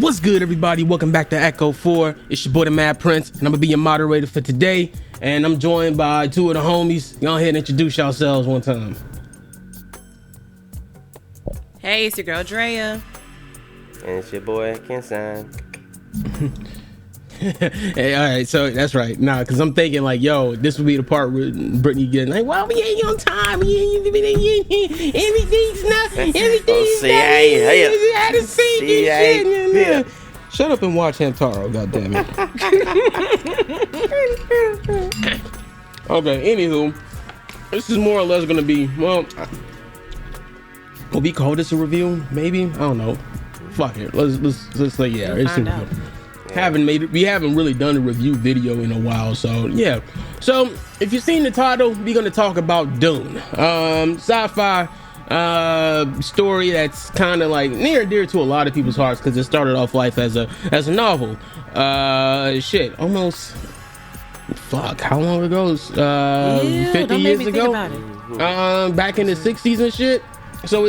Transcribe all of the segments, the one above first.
What's good, everybody? Welcome back to Echo 4. It's your boy, the Mad Prince, and I'm gonna be your moderator for today. And I'm joined by two of the homies. Go ahead and introduce yourselves one time. Hey, it's your girl Drea. And it's your boy Kensan. Hey, all right, so that's right. Nah, because I'm thinking like, yo, this would be the part where Brittany getting like, well, we ain't on time. Everything's not. Everything's out of sync and shit. Shut up and watch Hamtaro, goddammit. Okay, anywho, this is more or less gonna be, well, will we call this a review? Maybe, I don't know. Fuck it. Let's say yeah. It's a review. We haven't really done a review video in a while, so yeah. So if you've seen the title, we're gonna talk about Dune, sci-fi story that's kind of like near and dear to a lot of people's hearts because it started off life as a novel. Almost. Fuck, how long ago? 50 years ago. Back in the 60s and shit. So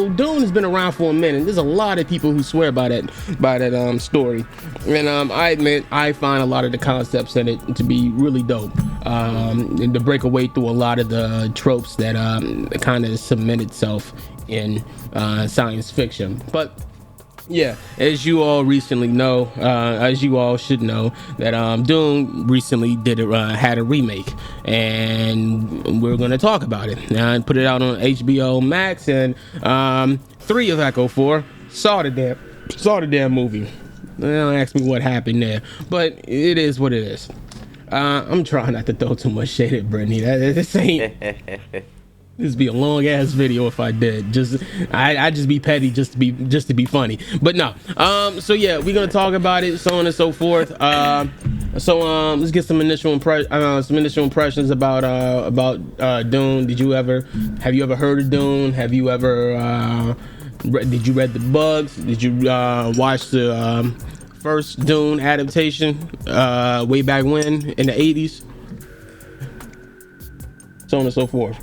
Dune has been around for a minute. There's a lot of people who swear by that story, and I admit I find a lot of the concepts in it to be really dope, and to break away through a lot of the tropes that kind of cement itself in science fiction. But yeah, as you all recently know, as you all should know, that Dune recently had a remake, and we're gonna talk about it. I put it out on HBO Max, and 3 of Echo 4 saw the damn movie. Don't ask me what happened there, but it is what it is. I'm trying not to throw too much shade at Brittany. This ain't. This would be a long ass video if I did. I just be petty just to be funny. But no. So yeah, we're gonna talk about it, so on and so forth. Let's get some initial impressions about Dune. Have you ever heard of Dune? Have you ever did you read the books? Did you watch the first Dune adaptation way back when in the 80s? So on and so forth.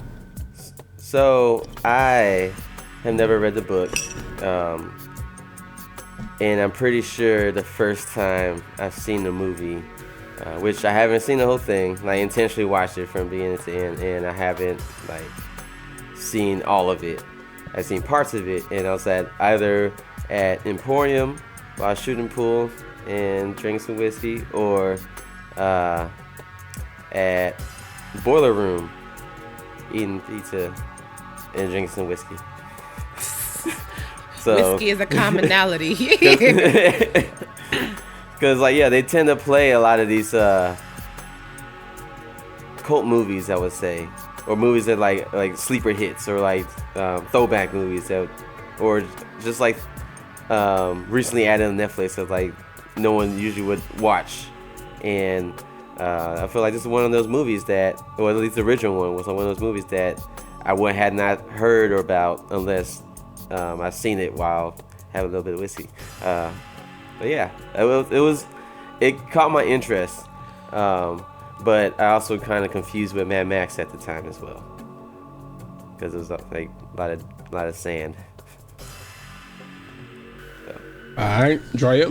So I have never read the book, and I'm pretty sure the first time I've seen the movie, which I haven't seen the whole thing, I intentionally watched it from beginning to end, and I haven't seen all of it. I've seen parts of it, and I was either at Emporium while shooting pool and drinking some whiskey, or at Boiler Room eating pizza and drinking some whiskey. So whiskey is a commonality. Because they tend to play a lot of these cult movies, I would say, or movies that like sleeper hits, or throwback movies that, or just recently added on Netflix that no one usually would watch. And I feel like this is one of those movies that, or at least the original one was one of those movies that I had not heard about unless I've seen it while having a little bit of whiskey. But yeah, it caught my interest. But I also kind of confused with Mad Max at the time as well, because it was a lot of sand. So. All right, Drea.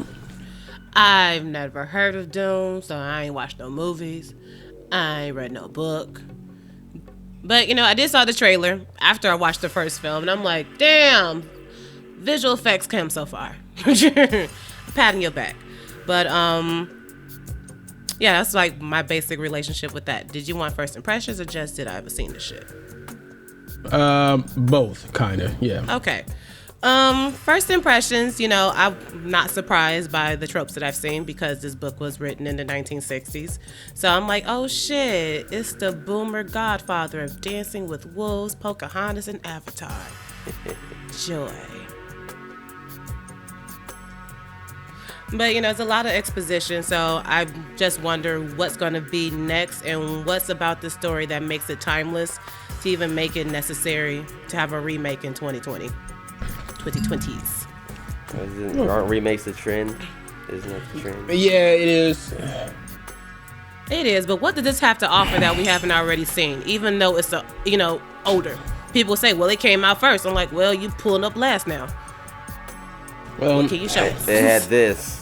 I've never heard of Dune, so I ain't watched no movies. I ain't read no book. But, I did saw the trailer after I watched the first film, and I'm like, damn, visual effects came so far. Patting your back. But, yeah, that's my basic relationship with that. Did you want first impressions, or just did I ever seen the shit? Both, kind of, yeah. Okay. First impressions, I'm not surprised by the tropes that I've seen because this book was written in the 1960s. So I'm like, oh shit, it's the boomer godfather of Dancing with Wolves, Pocahontas, and Avatar. Joy. But, it's a lot of exposition, so I just wonder what's going to be next and what's about the story that makes it timeless to even make it necessary to have a remake in 2020. 2020s. Aren't remakes the trend? Isn't that the trend? Yeah, it is. It is, but what does this have to offer that we haven't already seen? Even though it's older. People say, well, it came out first. I'm like, well, you pulling up last now. What can you show us? It had this.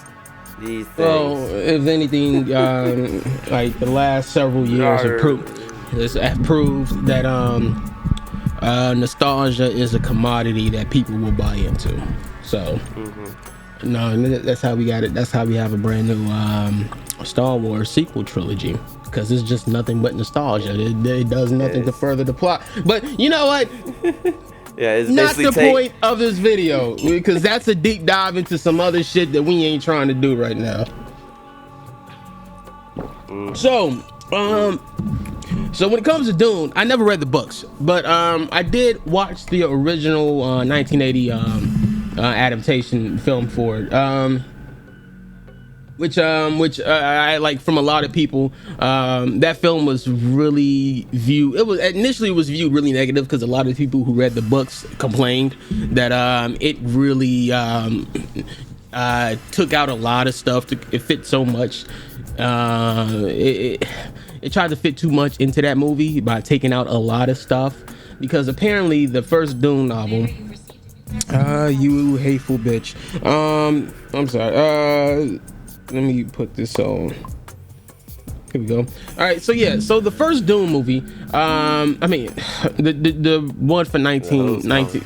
These things. Well, if anything, like the last several years have proved that nostalgia is a commodity that people will buy into. So, no, that's how we got it. That's how we have a brand new Star Wars sequel trilogy, because it's just nothing but nostalgia. It does nothing to further the plot. But you know what? Yeah, it's not the point of this video, because that's a deep dive into some other shit that we ain't trying to do right now. So when it comes to Dune, I never read the books, but I did watch the original 1980 adaptation film for it, which I like from a lot of people. That film was really viewed. It was viewed really negative, because a lot of people who read the books complained that it really took out a lot of stuff. It fit so much. It tried to fit too much into that movie by taking out a lot of stuff, because apparently the first Dune novel. You hateful bitch. I'm sorry. Let me put this on. Here we go. All right, so yeah, so the first Dune movie, I mean, the one for 1919.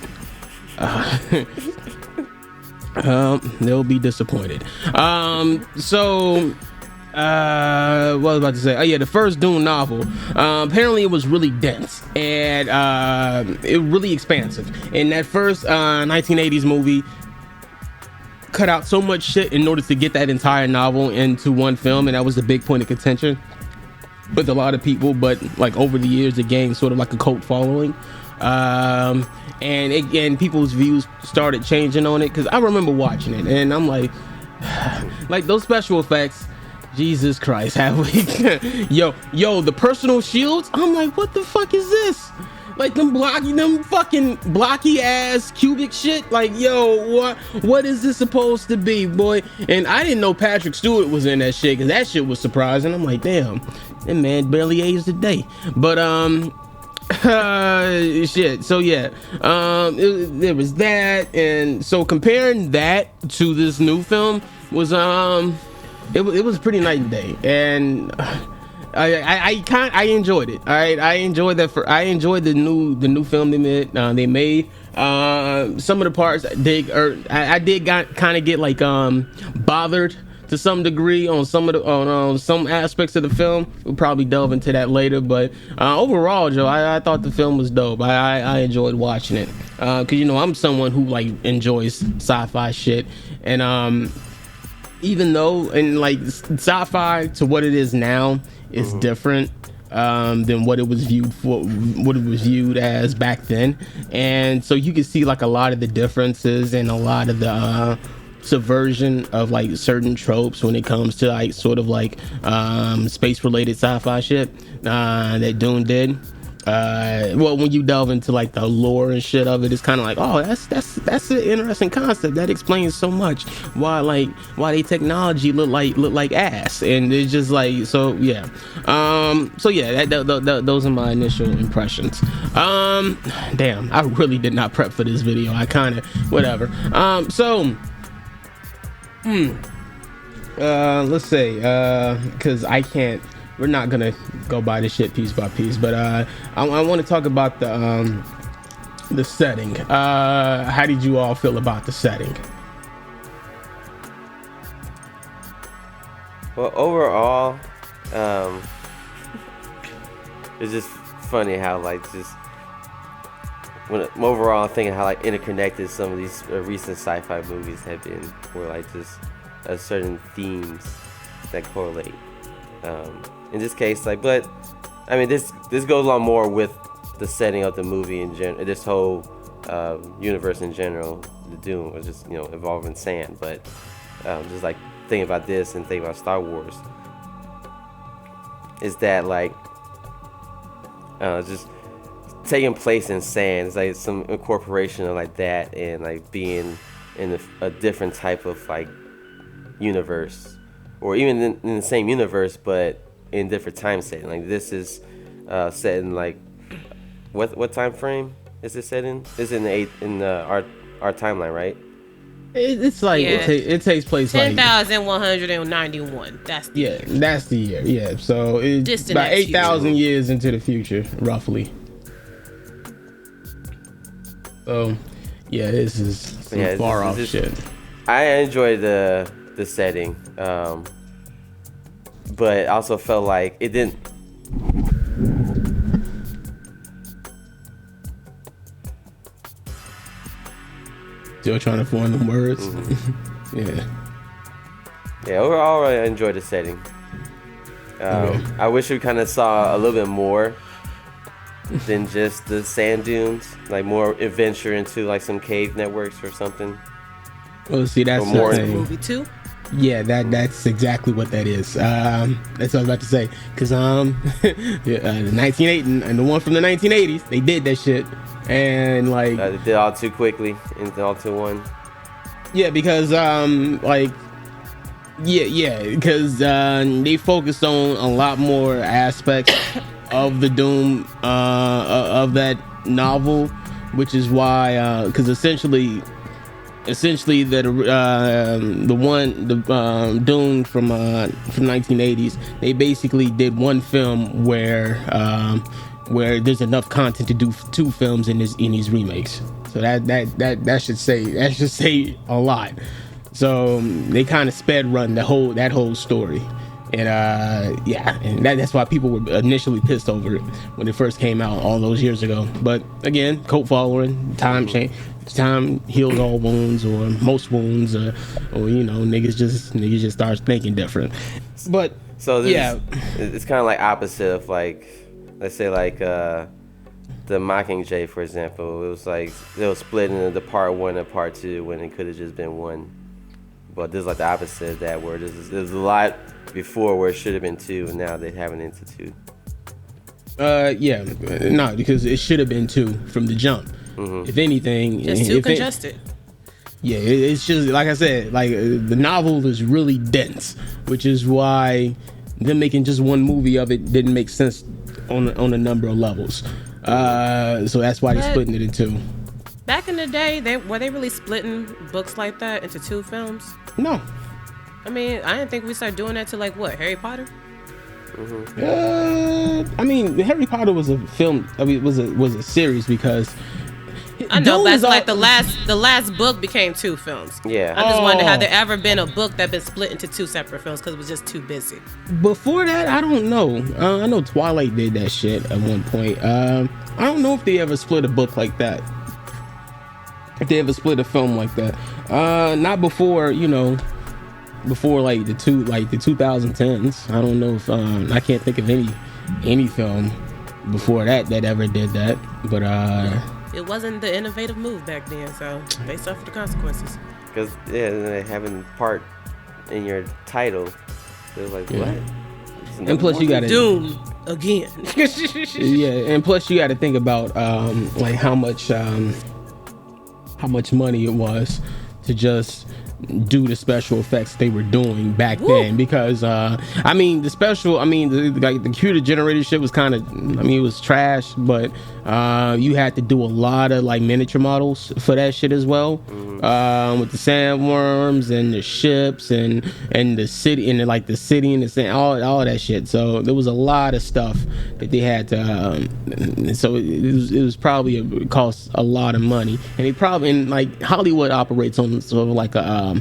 They'll be disappointed. What was I about to say? Oh yeah, the first Dune novel. Apparently it was really dense and it really expansive. And that first 1980s movie cut out so much shit in order to get that entire novel into one film, and that was the big point of contention with a lot of people. But like over the years, it gained sort of like a cult following, and people's views started changing on it, because I remember watching it and I'm like those special effects, Jesus Christ, have we yo the personal shields, I'm like, what the fuck is this? Like them fucking blocky ass cubic shit. Like, yo, what is this supposed to be, boy? And I didn't know Patrick Stewart was in that shit, because that shit was surprising. I'm like, damn, that man barely aged a day. But shit. So yeah, there was that, and so comparing that to this new film was it was pretty night and day, and I enjoyed it. All right, I enjoyed that. I enjoyed the new film they made. Some of the parts I did kind of get like bothered to some degree on some aspects of the film. We'll probably delve into that later, but overall, Joe, I thought the film was dope. I enjoyed watching it, because I'm someone who like enjoys sci-fi shit, and even though and like sci-fi to what it is now is different than what it was viewed as back then, and so you can see like a lot of the differences and a lot of the subversion of like certain tropes when it comes to like sort of like space related sci-fi shit that Dune did. Well, when you delve into like the lore and shit of it, it's kind of like, oh, that's an interesting concept that explains so much why they technology look like ass, and it's just like, so yeah, those are my initial impressions. Damn, I really did not prep for this video. I kind of whatever. Let's say, because I can't. We're not gonna go by this shit piece by piece, but I want to talk about the setting. How did you all feel about the setting? Well, overall, it's just funny how like just when overall thinking how like interconnected some of these recent sci-fi movies have been, where like just certain themes that correlate. In this case, like, but I mean, this goes along more with the setting of the movie in general. This whole universe in general, the Dune was just involving sand, but just like thinking about this and thinking about Star Wars, is that like just taking place in sand. It's like some incorporation of like that, and like being in a different type of like universe, or even in the same universe, but in different time setting. Like this is set in like what time frame is it set in? It's in our timeline, right? It's like it takes place 10,191. That's the year. That's the year. Yeah, so it's Distant about 8,000 years into the future, roughly. So, yeah, this is some far off shit. I enjoyed the setting, but also felt like it didn't. Still trying to form them words. Mm-hmm. Yeah, overall, I enjoyed the setting. I wish we kind of saw a little bit more than just the sand dunes, like more adventure into like some cave networks or something. Well, see, that's more the thing. Movie 2? Yeah, that's exactly what that is. That's what I was about to say. Because the 1980 and the one from the 1980s, they did that shit. And like they did all too quickly into all too one. Yeah, because because they focused on a lot more aspects of the Doom of that novel, which is why because essentially the Dune from 1980s, they basically did one film where there's enough content to do 2 films in these remakes. So that should say a lot. So they kind of sped run that whole story. And and that's why people were initially pissed over it when it first came out all those years ago. But again, cult following, time heals all wounds, or most wounds, or niggas just start thinking different. But so it's kind of like opposite of like, let's say like the Mockingjay, for example. It was like they were split into the part 1 and part 2 when it could have just been one. But this is like the opposite of that, where there's a lot before where it should have been 2, and now they're having it into 2. No, because it should have been 2 from the jump. Mm-hmm. If anything, just too congested. It's just like I said, like the novel is really dense, which is why them making just one movie of it didn't make sense on a number of levels. So that's why they're splitting it in 2. Back in the day, were they really splitting books like that into 2 films? No. I mean, I didn't think we started doing that to like what, Harry Potter? Mm-hmm. I mean, Harry Potter was a film. I mean, was a series because I know, but like the last book became 2 films. Yeah. I just wondered, had there ever been a book that been split into 2 separate films because it was just too busy? Before that, I don't know. I know Twilight did that shit at one point. I don't know if they ever split a book like that. If they ever split a film like that, not before before like the 2010s. I don't know if I can't think of any film before that ever did that. But it wasn't the innovative move back then, so they suffered the consequences. Because having part in your title, it was like what? And plus you got Dune again. And plus you got to think about like how much money it was to just do the special effects they were doing back then, because the computer generated shit was kind of, it was trash, but you had to do a lot of like miniature models for that shit as well, with the sandworms and the ships and the city and the city and the sand, all that shit. So there was a lot of stuff that they had to so it was probably it cost a lot of money, and like Hollywood operates on sort of like a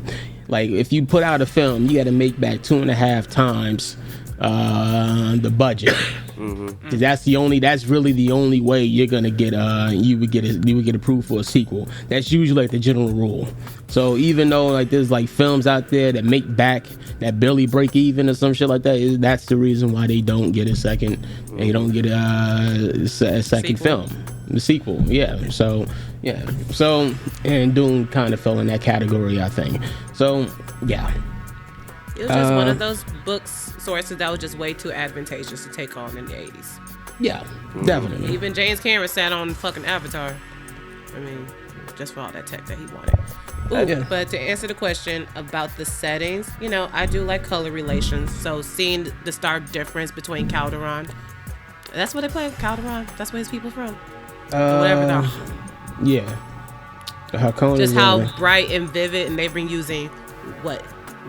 like if you put out a film, you got to make back 2.5 times the budget. Because that's really the only way you're gonna get you would get approved for a sequel. That's usually like the general rule. So even though like there's like films out there that make back, that barely break even or some shit like that, that's the reason why they don't get a second. They don't get a second film, the sequel. So and Dune kind of fell in that category, I think. So yeah. It was just one of those books sources that was just way too advantageous to take on in the 80s. Yeah, definitely. Even James Cameron sat on fucking Avatar. I mean, just for all that tech that he wanted. But to answer the question about the settings, I do like color relations. So seeing the stark difference between Calderon, that's what they play, Calderon. That's where his people from. Or whatever. Yeah. Just how bright and vivid, and they've been using what,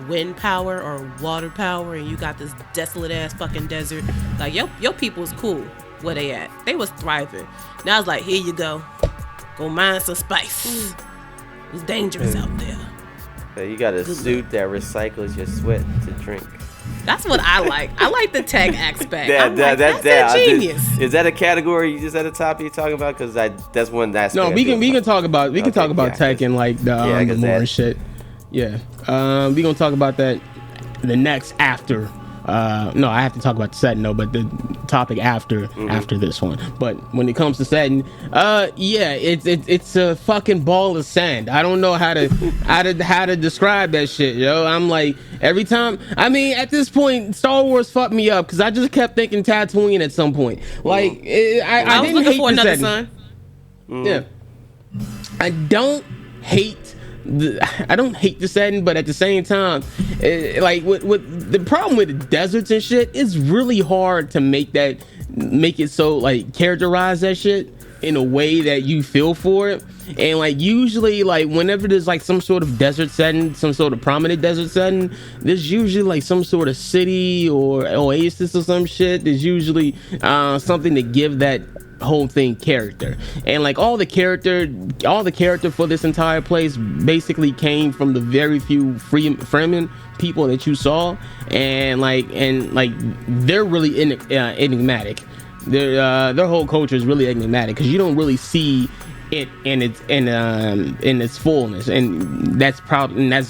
wind power or water power, and you got this desolate ass fucking desert. Like your people was cool where they at. They was thriving. Now it's like, here you go mine some spice. It's dangerous out there. So you got a suit that recycles your sweat to drink. That's what I like. I like the tech aspect. That's genius. Is that a category you just at the top you're talking about? Because that's one that's no. We can talk about tech and like the more and shit. Yeah. We gonna talk about that the next after. No, I have to talk about the setting though, but the topic after this one. But when it comes to setting, yeah, it's a fucking ball of sand. I don't know how to describe that shit, yo. I'm like, every time, I mean, at this point, Star Wars fucked me up because I just kept thinking Tatooine at some point. Like, I was didn't looking hate for the another setting. son. Yeah, I don't hate the setting, but at the same time, like with the problem with the deserts and shit, it's really hard to make it so like characterize that shit in a way that you feel for it. And like usually, like whenever there's like some sort of desert setting, some sort of prominent desert setting, there's usually like some sort of city or oasis or some shit. There's usually something to give that whole thing character. And like all the character for this entire place basically came from the very few Fremen people that you saw, and they're really enigmatic. Their whole culture is really enigmatic because you don't really see it in its fullness, and that's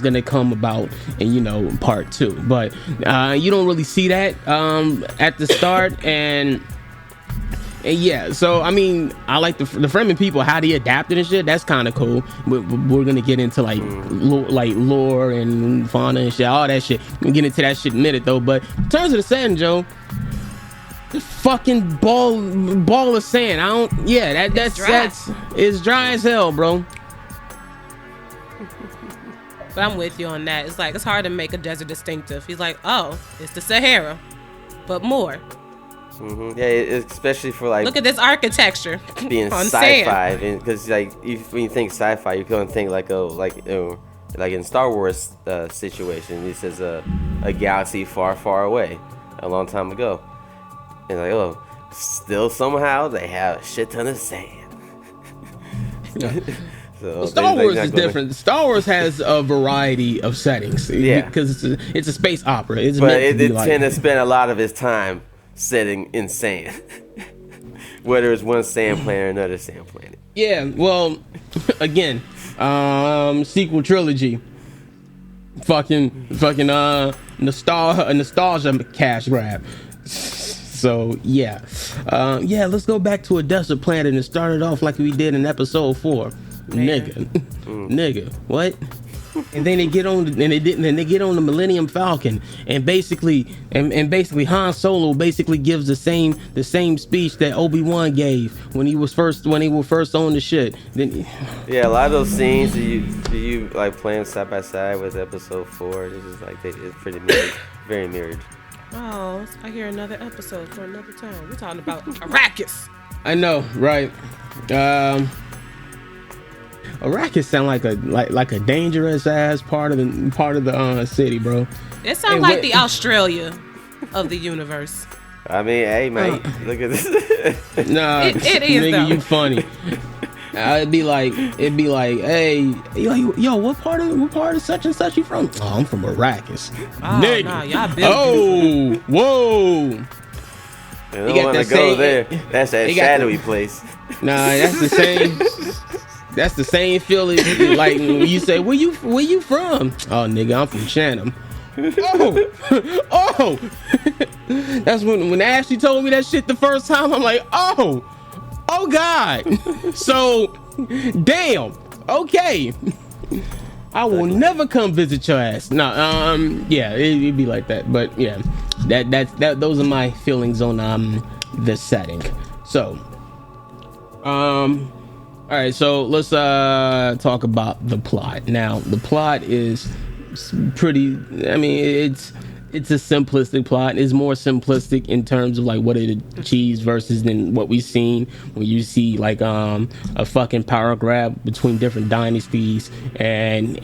gonna come about in part 2, but you don't really see that at the start. And yeah, so I mean, I like the Fremen people, how they adapted and shit. That's kind of cool. We're gonna get into like lore and fauna and shit, all that shit. We'll get into that shit in a minute though. But in terms of the setting, Joe, the fucking ball of sand. That's it's dry as hell, bro. But I'm with you on that. It's like, it's hard to make a desert distinctive. He's like, oh, it's the Sahara, but more. Yeah, especially for like, look at this architecture being sci-fi, because like when you think sci-fi, you're gonna think like like in Star Wars situation, this is a galaxy far away, a long time ago, and like still somehow they have a shit ton of sand. So Star Wars is different. Star Wars has a variety of settings, because it's a space opera. But it tend to spend a lot of its time setting in sand. Whether it's one sand planet or another sand planet. Yeah, well, again, sequel trilogy. Fucking nostalgia cash grab. So yeah. Let's go back to a desert planet and start it off like we did in episode 4. Nigga, what? And then they get on the Millennium Falcon, and basically Han Solo basically gives the same speech that Obi-Wan gave when he was first on the shit. Then a lot of those scenes you like playing side by side with episode 4. It's just like it's pretty mirrored, very mirrored. Oh, I hear another episode for another time. We're talking about Arrakis. I know, right? Arrakis sound like a dangerous ass part of the city, bro. It sounds like the Australia of the universe. I mean, hey, mate, look at this. Nah, it is, nigga, though. you funny. It'd be like, hey, yo, what part of such and such you from? Oh, I'm from Arrakis. Oh, nigga. nah, y'all built whoa. You don't want to go there. That's that shadowy place. Nah, that's the same. That's the same feeling like when you say, where you from? Oh, nigga, I'm from Shannon. Oh. That's when Ashley told me that shit the first time. I'm like, oh God. So, damn. Okay. I will never come visit your ass. No, it'd be like that. But yeah, those are my feelings on the setting. So, all right, so let's talk about the plot. Now, the plot is pretty. I mean, it's a simplistic plot. It's more simplistic in terms of like what it achieves versus than what we've seen when you see like a fucking power grab between different dynasties and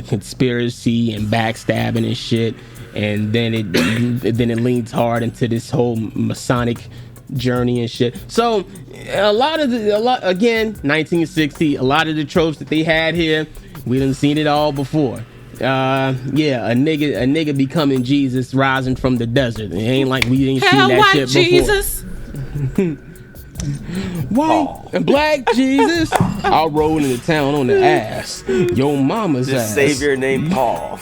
conspiracy and backstabbing and shit. And then it leans hard into this whole Masonic journey and shit. So again, 1960, a lot of the tropes that they had here, we done seen it all before. A nigga becoming Jesus, rising from the desert. It ain't like we ain't seen that shit before. Jesus. White and black Jesus. I'll roll into town on the ass. Yo mama's Just ass. Savior named Paul.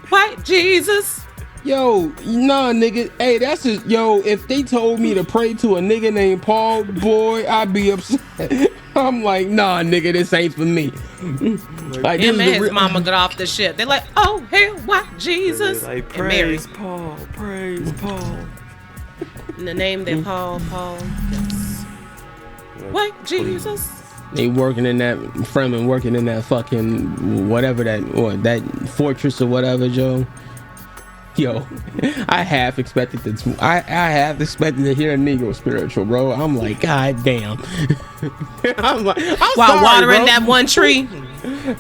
White Jesus. Yo, nah, nigga. Hey, that's just, yo, if they told me to pray to a nigga named Paul, boy, I'd be upset. I'm like, nah, nigga, this ain't for me. Like, Him and his mama got off the ship. They're like, oh, hell, white Jesus. Like, and Mary. Praise Paul. And the name they Paul. Yes. White Jesus. They working in that fucking whatever that fortress or whatever, Joe. Yo, I half expected to hear a Negro spiritual, bro. I'm like, god damn. I'm like, while sorry, watering bro. that one tree.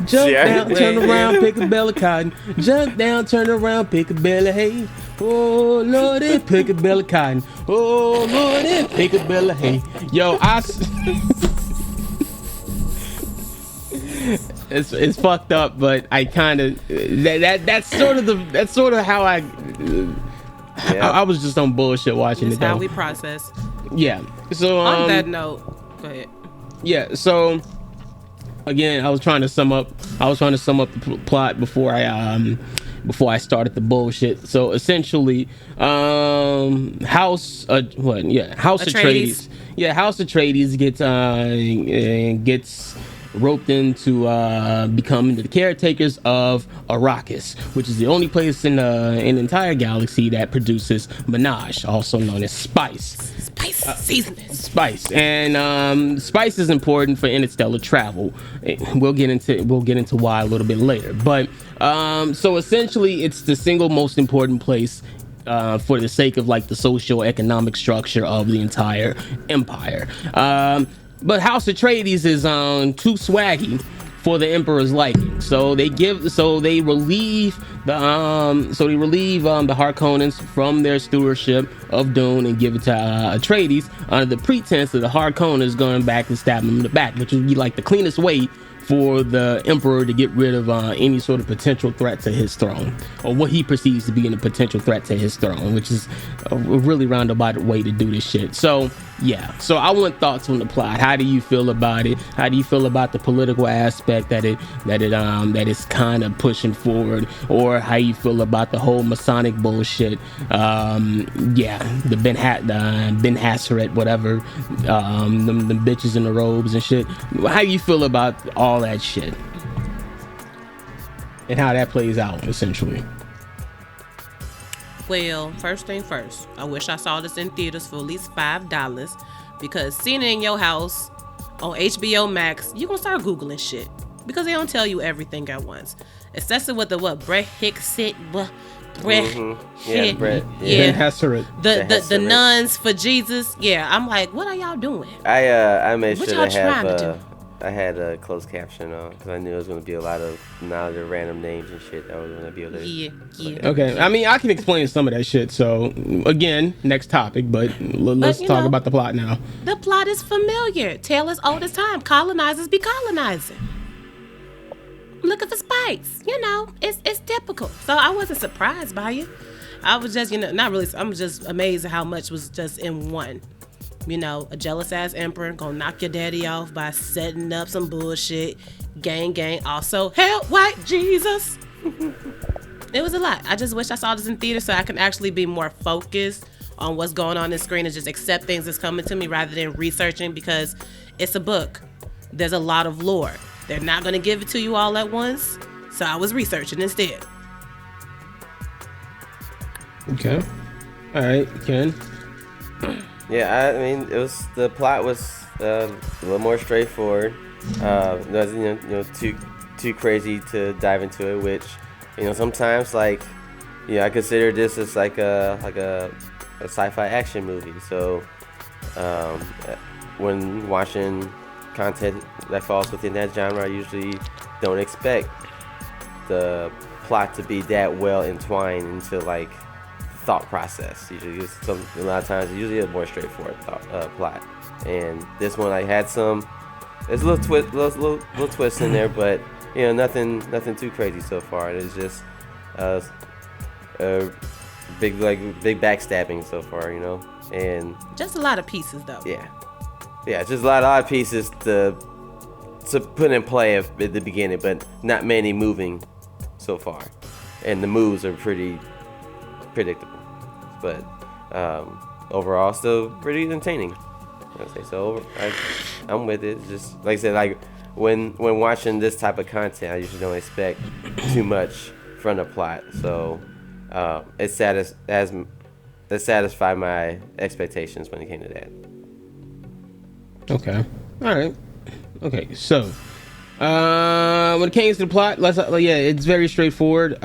Jump down, turn around, pick a bale of cotton. Jump down, turn around, pick a bale of hay. Oh Lordy, pick a bale of cotton. Oh Lordy, pick a bale of hay. Yo, It's fucked up, but I kind of that's sort of how I was just on bullshit watching That's it. how Though. we process. Yeah. So On that note, go ahead. Yeah. So again, I was trying to sum up the plot before I started the bullshit. So essentially, House Atreides. Yeah, House Atreides gets roped into becoming the caretakers of Arrakis, which is the only place in the entire galaxy that produces menage, also known as spice. Seasoning. Spice, and spice is important for interstellar travel. We'll get into why a little bit later. But so essentially, it's the single most important place for the sake of like the socio-economic structure of the entire empire. But House Atreides is too swaggy for the Emperor's liking, so they relieve the Harkonnens from their stewardship of Dune and give it to Atreides under the pretense of the Harkonnens going back and stabbing him in the back, which would be like the cleanest way for the Emperor to get rid of any sort of potential threat to his throne, or what he perceives to be a potential threat to his throne, which is a really roundabout way to do this shit. So yeah, so I want thoughts on the plot. How do you feel about it? How do you feel about the political aspect that is kind of pushing forward, or how you feel about the whole Masonic bullshit? The Ben Hassaret, whatever, the bitches in the robes and shit. How you feel about all that shit and how that plays out essentially? Well, first thing first, I wish I saw this in theaters for at least $5, because seeing it in your house on HBO Max, you're gonna start Googling shit because they don't tell you everything at once. Especially with the Brett Hicks Ben Hassaret. The nuns for Jesus. Yeah, I'm like, what are y'all doing? I made What sure y'all to trying to have I had a closed caption on because I knew it was going to be a lot of random names and shit that was going to be able to. Yeah. Okay, I mean, I can explain some of that shit. So again, next topic, but let's talk about the plot now. The plot is familiar. Tale as old as time. Colonizers be colonizing. Looking for spice. It's typical. So I wasn't surprised by it. I was just, not really. I'm just amazed at how much was just in one. A jealous ass emperor gonna knock your daddy off by setting up some bullshit. Gang. Also, hell, white Jesus. It was a lot. I just wish I saw this in theater so I can actually be more focused on what's going on the screen and just accept things that's coming to me rather than researching, because it's a book. There's a lot of lore. They're not gonna give it to you all at once. So I was researching instead. Okay. All right, Ken. Yeah, I mean, the plot was a little more straightforward. It wasn't too crazy to dive into it, which sometimes like Yeah, I consider this as like a sci-fi action movie. So um, when watching content that falls within that genre, I usually don't expect the plot to be that well entwined into like thought process. Usually, a lot of times, it's usually a more straightforward plot. And this one, like, had some. There's a little twist, little twist in there, but nothing too crazy so far. It's just a big backstabbing so far, and just a lot of pieces though. Yeah, just a lot of pieces to put in play at the beginning, but not many moving so far, and the moves are pretty predictable, but overall still pretty entertaining. I'd say so. I'm with it. Just like I said, like when watching this type of content, I usually don't expect too much from the plot, so it satisfied my expectations when it came to that. Okay. All right. Okay. So, when it came to the plot, it's very straightforward.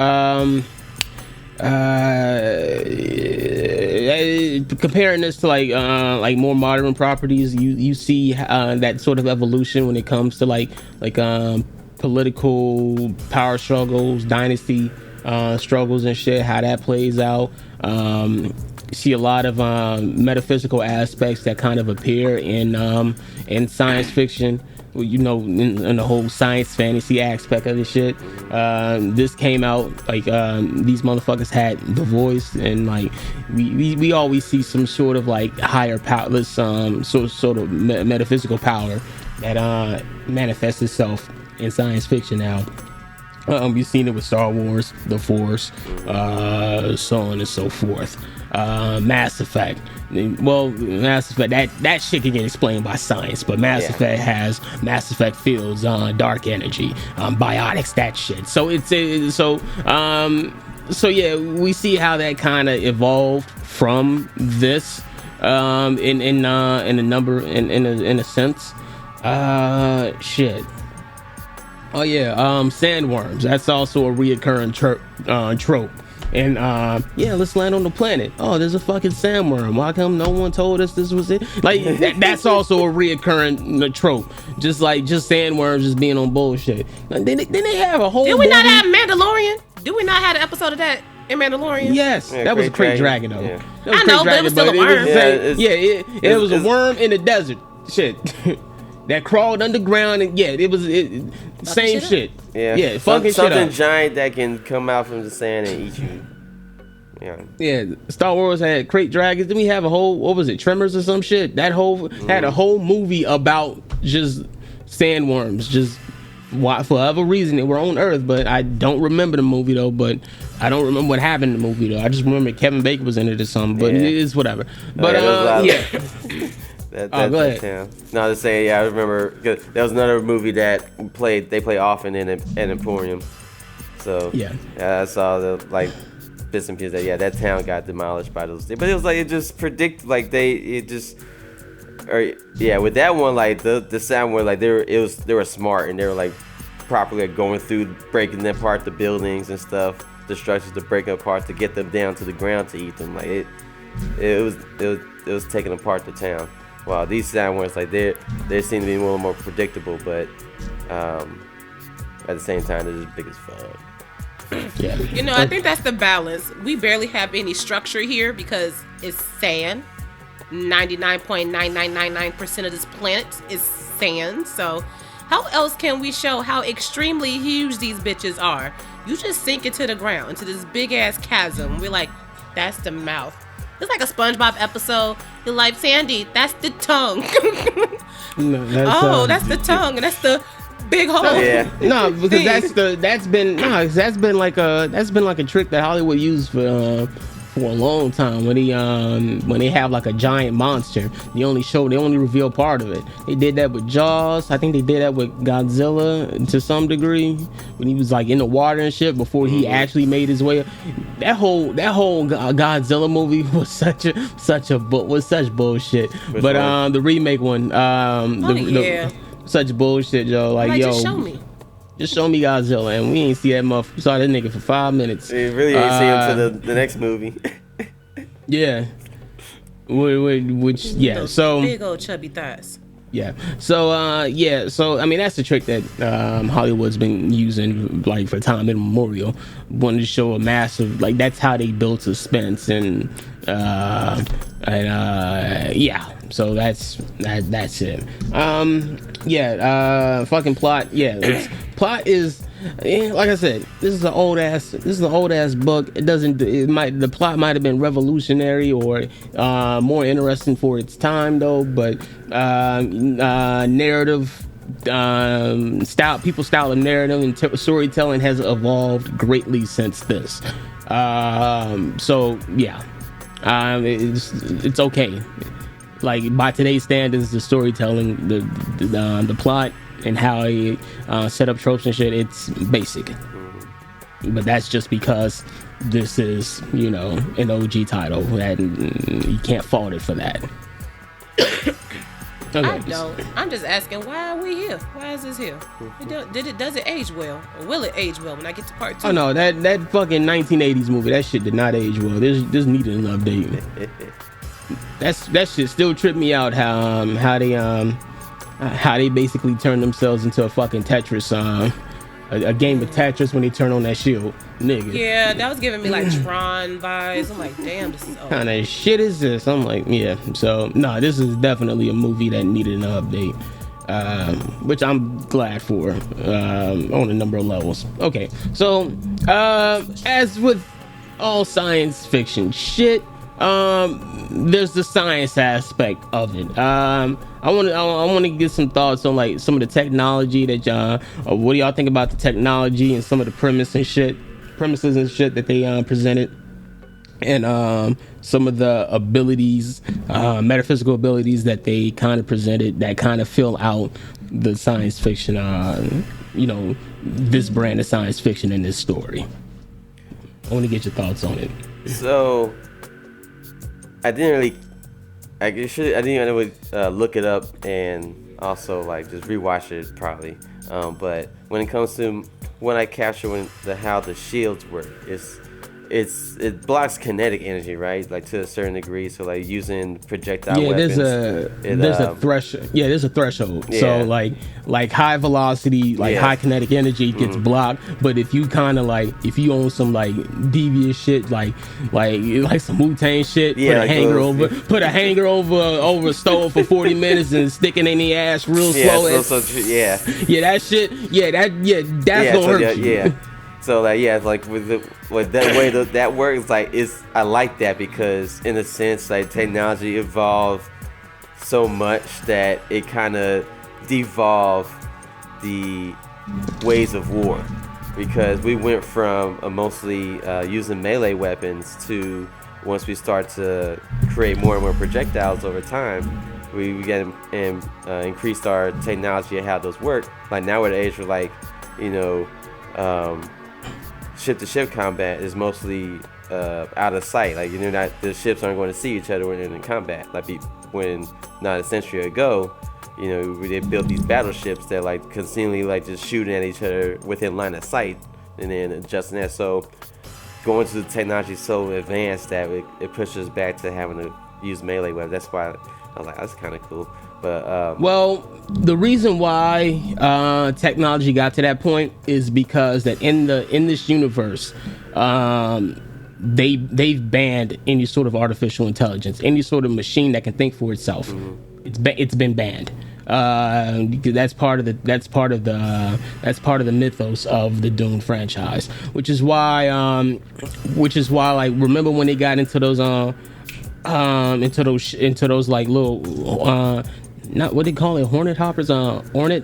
Comparing this to like more modern properties, you see that sort of evolution when it comes to like political power struggles, dynasty struggles and shit, how that plays out. See a lot of metaphysical aspects that kind of appear in science fiction, in the whole science fantasy aspect of the shit. This came out like these motherfuckers had the voice, and like we always see some sort of like higher power, sort of metaphysical power that manifests itself in science fiction now. We've seen it with Star Wars, The Force, so on and so forth. Mass Effect. Well, Mass Effect, that shit can get explained by science, but Mass Effect has Mass Effect fields, dark energy, biotics, that shit. So yeah, we see how that kind of evolved from this, in a sense. Shit. Oh yeah, sandworms. That's also a reoccurring trope. And let's land on the planet. Oh, there's a fucking sandworm. Why come no one told us this was it? Like that's also a reoccurring trope. Just sandworms just being on bullshit. Then they have a whole. Did we not have Mandalorian? Did we not have an episode of that in Mandalorian? Yes, that was a Crate Dragon though. Yeah. That was I know, but it was still a worm. It was a worm in the desert. Shit. That crawled underground, and same shit. Yeah, fucking shit something up. giant that can come out from the sand and eat you. Yeah. Star Wars had Crate Dragons. Then we have a whole, what was it, Tremors or some shit? That had a whole movie about just sandworms, just for whatever reason they were on Earth. But I don't remember the movie though. But I don't remember what happened in the movie though. I just remember Kevin Bacon was in it or something. But it is whatever. But Go ahead. Town. No, to say, I remember there was another movie that they play often in Emporium. So I saw the bits and pieces that town got demolished by those things. But it was like it just predict with that one the sound where they were smart and they were properly going through breaking apart the buildings and stuff, the structures to break them apart to get them down to the ground to eat them. It was taking apart the town. Wow, these sandworms they seem to be a little more predictable, but at the same time they're just big as fuck. Yeah. I think that's the balance. We barely have any structure here because it's sand. 99.9999% of this planet is sand. So how else can we show how extremely huge these bitches are? You just sink into the ground, into this big ass chasm. We're like, that's the mouth. It's like a SpongeBob episode. You're like, Sandy, that's the tongue. That's the tongue, and that's the big hole. No, because that's been like a trick that Hollywood used for a long time. When they have like a giant monster, they only reveal part of it. They did that with Jaws. I think they did that with Godzilla to some degree when he was like in the water and shit before he actually made his way. That whole Godzilla movie was such bullshit. The remake one, such bullshit, yo. Just show me. Just show me Godzilla, and we ain't see that motherfucker. Saw that nigga for 5 minutes. We really ain't see him to the next movie. Yeah. Which yeah. Those So big old chubby thighs. yeah. So So I mean, that's the trick that Hollywood's been using like for time immemorial. Wanted to show a massive like that's how they build suspense and yeah. So that's it. Fucking plot. Yeah, plot is. Like I said, this is an old ass book. The plot might have been revolutionary or more interesting for its time though, but narrative people's style of narrative and storytelling has evolved greatly since this. So yeah, it's okay. Like by today's standards, the storytelling, the plot, and how he set up tropes and shit, it's basic. But that's just because this is, an OG title, and you can't fault it for that. Okay. I don't. I'm just asking, why are we here? Why is this here? Does it age well? Or will it age well when I get to part 2? Oh no, that fucking 1980s movie, that shit did not age well. This needed an update. That shit still tripped me out how they basically turned themselves into a fucking Tetris a game of Tetris when they turn on that shield, nigga. Yeah, that was giving me like Tron vibes. I'm like, damn, this is What kind of shit is this? I'm like, yeah. So no, this is definitely a movie that needed an update, which I'm glad for on a number of levels. Okay, so as with all science fiction shit, there's the science aspect of it. I want to get some thoughts on like some of the technology that what do y'all think about the technology and some of the premises and shit that they presented, and some of the abilities, metaphysical abilities that they kind of presented that kind of fill out the science fiction, this brand of science fiction in this story. I want to get your thoughts on it. So I didn't even look it up and also like just rewatch it probably. But when it comes to when I capture how the shields work, it blocks kinetic energy, right? Like to a certain degree. So like using projectile weapons. There's a threshold. Yeah, there's a threshold. Yeah. So like high velocity, high kinetic energy gets blocked. But if you kind of if you own some like devious shit, like some Wu-Tang shit, put a hanger over a stove for 40 minutes and stick it in the ass real slow. Yeah, that shit. That's gonna hurt you. Yeah. So like with that way that works, I like that because in a sense technology evolved so much that it kind of devolved the ways of war, because we went from mostly using melee weapons to, once we start to create more and more projectiles over time, we get and increased our technology and how those work. Like now we're at the age where ship-to-ship combat is mostly out of sight. Like the ships aren't going to see each other when they're in combat. Like when not a century ago, they built these battleships that continually just shooting at each other within line of sight, and then adjusting that. So going to the technology so advanced that it pushes back to having to use melee weapons. That's why I was like, that's kind of cool. But well, the reason why technology got to that point is because that in this universe, they've banned any sort of artificial intelligence, any sort of machine that can think for itself. Mm-hmm. It's been banned. That's part of the mythos of the Dune franchise, which is why remember when they got into those like little not what they call it, hornet hoppers, hornet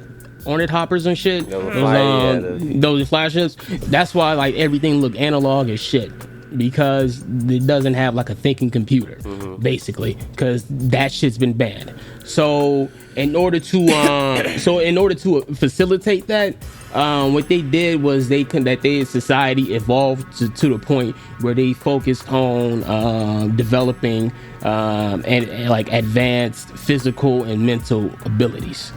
hoppers and shit. Those flashes. That's why everything look analog as shit, because it doesn't have a thinking computer, basically, because that shit's been banned. So in order to facilitate that, what they did was society evolved to the point where they focused on developing and advanced physical and mental abilities.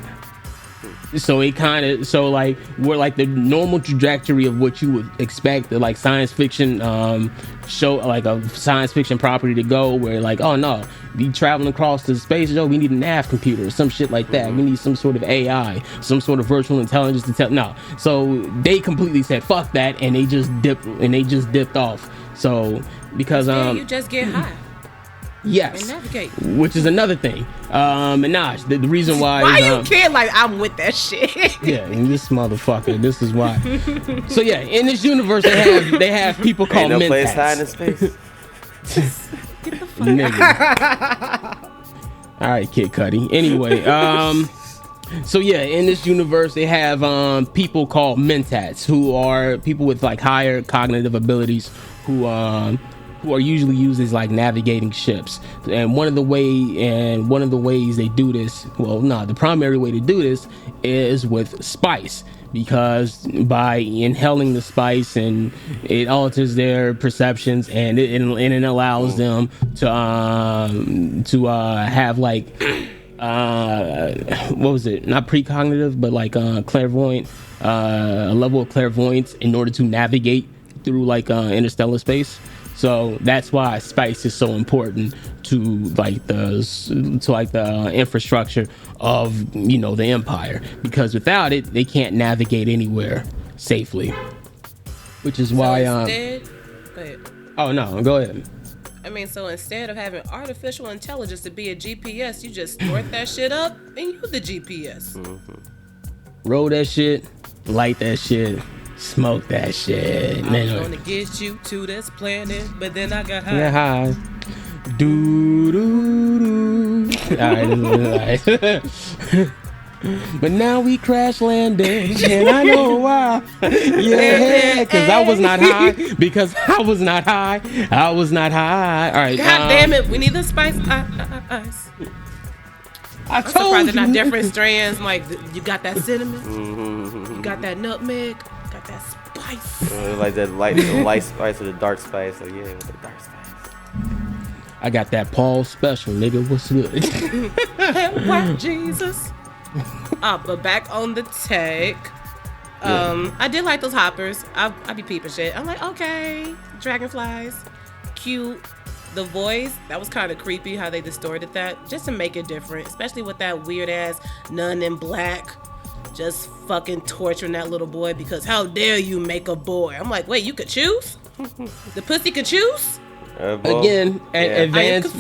So it kind of, so like we're like the normal trajectory of what you would expect, like science fiction show, like a science fiction property to go, where like, oh no, be traveling across the space, yo, we need a nav computer, some shit like that. We need some sort of AI, some sort of virtual intelligence to tell. No, so they completely said fuck that, and they just dipped off. So because you just get high. Yes, and navigate. Which is another thing. And Naj, the reason why you can't, like, I'm with that shit. Yeah, and this motherfucker, this is why. So yeah, in this universe they have people called Ain't no mentats. place high in space. Get the fuck Nigga. All right, Kid Cudi. Anyway, so yeah, in this universe they have people called mentats, who are people with like higher cognitive abilities, who are usually used as like navigating ships. And one of the ways they do this, the primary way to do this is with spice, because by inhaling the spice, and it alters their perceptions, and it allows them to have like what was it, not precognitive, but like clairvoyant, a level of clairvoyance in order to navigate through like interstellar space. So that's why spice is so important to the infrastructure of the Empire, because without it they can't navigate anywhere safely. Which is why go ahead. Oh no, go ahead. I mean, so instead of having artificial intelligence to be a GPS, you just snort that shit up and use the GPS. Roll that shit, light that shit, smoke that shit. I was gonna get you to this planet, but then I got high. Yeah, high. Do do do. Alright. But now we crash landed, and I know why. Yeah, because I was not high. I was not high. All right. God damn it, we need the spice. Ice. I'm surprised they're not different strands. Like, you got that cinnamon, you got that nutmeg, got that spice. Like the light spice or the dark spice. Like, yeah, with the dark spice. I got that Paul special, nigga. What's good? What, Jesus? But back on the take. I did like those hoppers. I be peeping shit. I'm like, okay, dragonflies, cute. The voice, that was kind of creepy how they distorted that, just to make it different, especially with that weird ass nun in black just fucking torturing that little boy because how dare you make a boy. I'm like, wait, you could choose? The pussy could choose? Again, advanced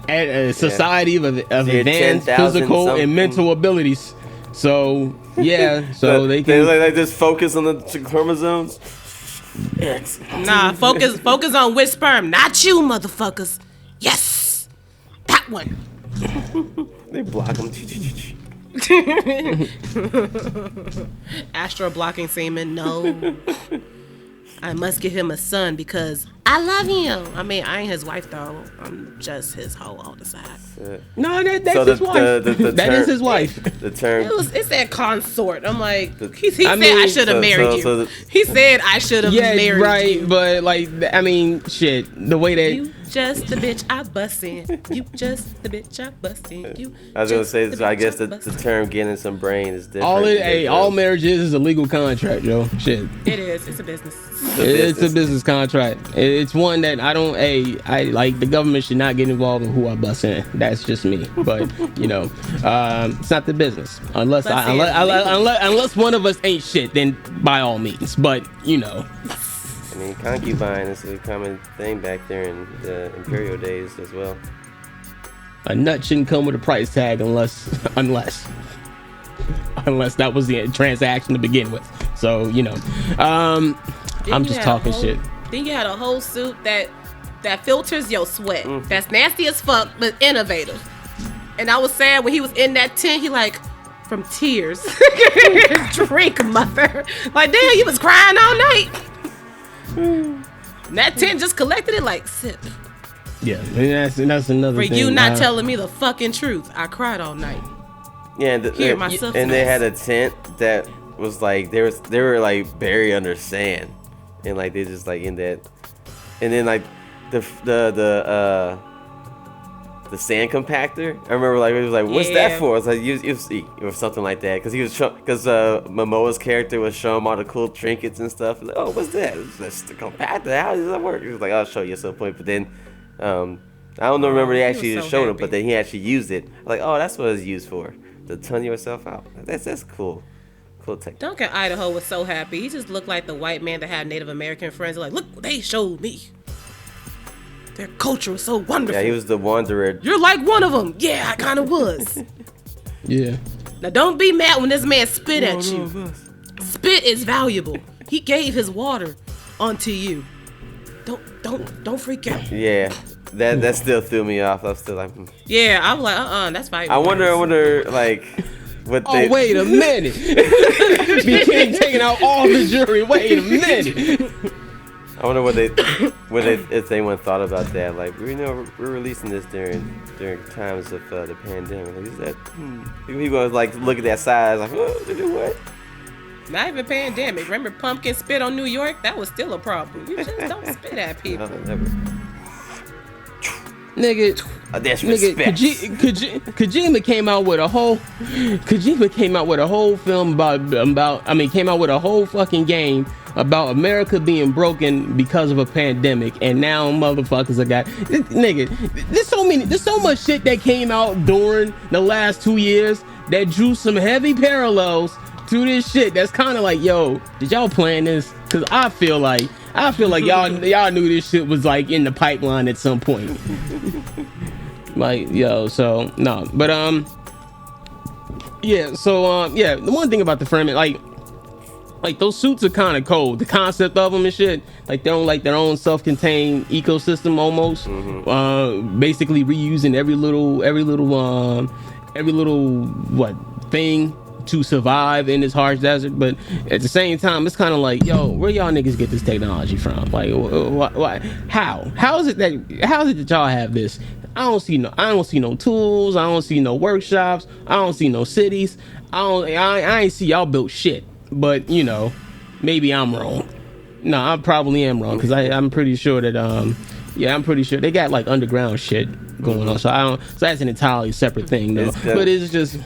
at a society of advanced physical and mental abilities. So yeah, so they can like just focus on the chromosomes. Nah, focus on which sperm, not you, motherfuckers. Yes, that one. They block them. Astro blocking semen. No. I must get him a son because I love him. I mean, I ain't his wife though. I'm just his hoe on the side. No, that's his wife. That is his wife. The term. It said consort. I'm like, he said I should have married you. He said I should have married you. Right, but like, I mean, shit. The way that you just the bitch I bust in. You just the bitch I bust in. You. I was gonna say, so I guess the term "getting some brain" is different. All marriage is a legal contract, yo. Shit. It is. It's a business. It's a business contract. It's one that I don't. I like the government should not get involved in who I bust in. That's just me. But it's not the business unless one of us ain't shit. Then by all means. But I mean, concubine is a common thing back there in the imperial days as well. A nut shouldn't come with a price tag unless that was the transaction to begin with. So I'm just talking shit. Then you had a whole suit that filters your sweat. That's nasty as fuck, but innovative. And I was sad when he was in that tent. He like from tears, drink, mother. Like damn, he was crying all night. And that tent just collected it like sip. Yeah, and that's another for thing. For you not telling me the fucking truth. I cried all night. Yeah, and they had a tent that was like they were like buried under sand, and like they just like in that, and then like the the sand compactor. I remember like it was like, what's that for? I was like, it was something like that because Momoa's character was showing him all the cool trinkets and stuff. Like, oh, what's that? It's just the compactor. How does that work? He was like, I'll show you at some point. But then I don't remember they actually showed him, but then he actually used it. Like, oh, that's what it's used for, to ton yourself out. That's cool. Cool tech. Duncan Idaho was so happy. He just looked like the white man that had Native American friends. Like, look what they showed me. Their culture was so wonderful. Yeah, he was the wanderer. You're like one of them. Yeah, I kind of was. Yeah. Now don't be mad when this man spit at you. Spit is valuable. He gave his water onto you. Don't freak out. Yeah, that still threw me off. I'm still like. Yeah, I was like, that's fine. I wonder, like, what they. Oh, wait a minute. Became taking out all the jury. Wait a minute. I wonder if anyone thought about that. Like, we're releasing this during times of the pandemic. Like, is that people like look at that size like, oh, they do what? Not even pandemic. Remember pumpkin spit on New York? That was still a problem. You just don't spit at people. No, never. Nigga, Kojima came out with a whole film came out with a whole fucking game about America being broken because of a pandemic, and now motherfuckers there's so much shit that came out during the last 2 years that drew some heavy parallels to this shit. That's kind of like, yo, did y'all plan this? Because I feel like y'all knew this shit was like in the pipeline at some point. Like, yo, so no, but the one thing about the Fremen, like those suits are kind of cold. The concept of them and shit, like they're on like their own self-contained ecosystem almost. Basically reusing every little thing to survive in this harsh desert. But at the same time, it's kind of like, yo, where y'all niggas get this technology from? Like, how is it that y'all have this? I don't see no tools. I don't see no workshops. I don't see no cities. I ain't see y'all built shit. But maybe I'm wrong. No, I probably am wrong because I'm pretty sure that I'm pretty sure they got like underground shit going on. So that's an entirely separate thing though. But it's just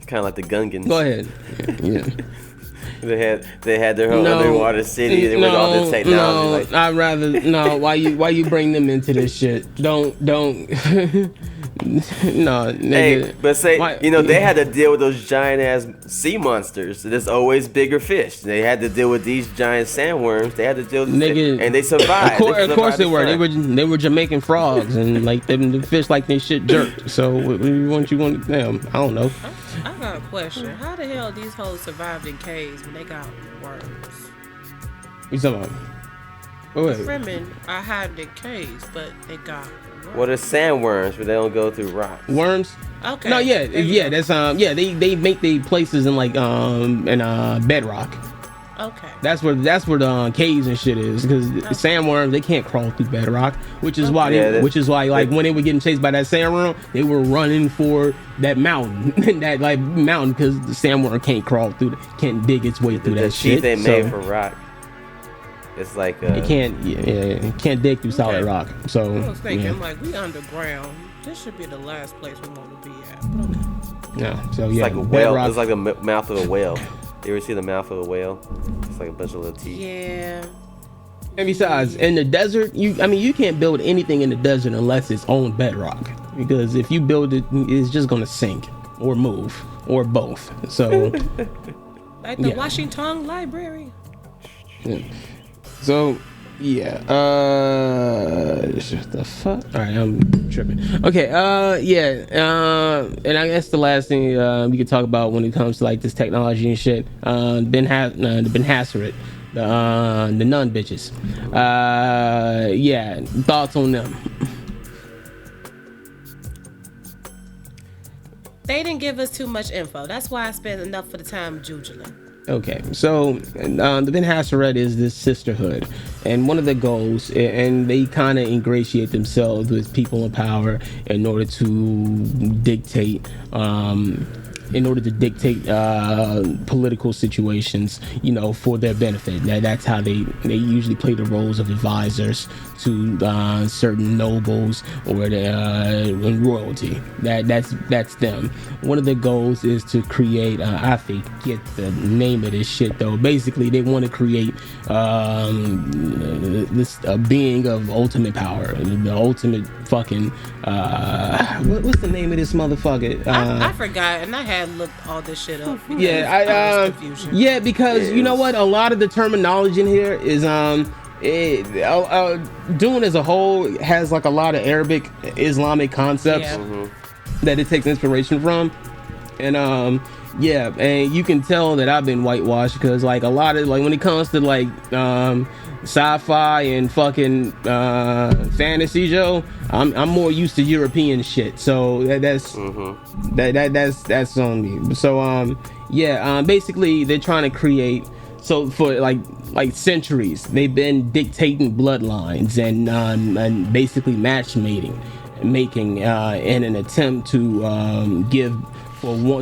kind of like the Gungans. Go ahead. Yeah. They had their own underwater city with all this technology. No, I'd rather why you bring them into this shit? Don't no, nigga. Hey, but say they had to deal with those giant ass sea monsters. There's always bigger fish. They had to deal with these giant sandworms. They had to deal with nigga, and they survived. Of course they were. They were Jamaican frogs and like the fish like they shit jerked. So what you want them? I don't know. I got a question. How the hell these hoes survived in caves when they got worms? You talking about? The Fremen are hiding in caves, but they got worms. Well, they're sandworms, but they don't go through rocks. Worms? Okay. No, that's they make the places in like bedrock. Okay. That's where the caves and shit is, because sandworms, they can't crawl through bedrock, which is why when they were getting chased by that sandworm, they were running for that mountain, because the sandworm can't dig its way through that shit. They made for rock. It's like it can't dig through solid rock. So I was thinking we underground. This should be the last place we want to be at. But okay. Yeah. So it's like a whale. It's like the mouth of a whale. You ever see the mouth of a whale? It's like a bunch of little teeth. Yeah. And besides, in the desert, you can't build anything in the desert unless it's on bedrock. Because if you build it, it's just gonna sink or move or both. So, like the Washington Library. Yeah. So, yeah. The fuck? All right, I'm tripping. Okay. And I guess the last thing we could talk about when it comes to like this technology and shit, the Ben Hassaret, the nun bitches. Thoughts on them? They didn't give us too much info. That's why I spent enough of the time jujuling. Okay, so the Ben Hassaret is this sisterhood, and one of the goals, and they kind of ingratiate themselves with people in power in order to dictate dictate political situations, for their benefit. That's how they usually play the roles of advisors to certain nobles or royalty. That's them. One of their goals is to create. I forget the name of this shit though. Basically, they want to create this being of ultimate power, the ultimate fucking. What's the name of this motherfucker? I forgot, and I had looked all this shit up. Yeah, yeah, because you know what? A lot of the terminology in here is Dune as a whole has like a lot of Arabic Islamic concepts that it takes inspiration from, and and you can tell that I've been whitewashed because like a lot of like when it comes to like sci-fi and fucking fantasy, Joe, I'm more used to European shit, so that's on me. So basically they're trying to create. So for like centuries, they've been dictating bloodlines and basically matchmaking, in an attempt to give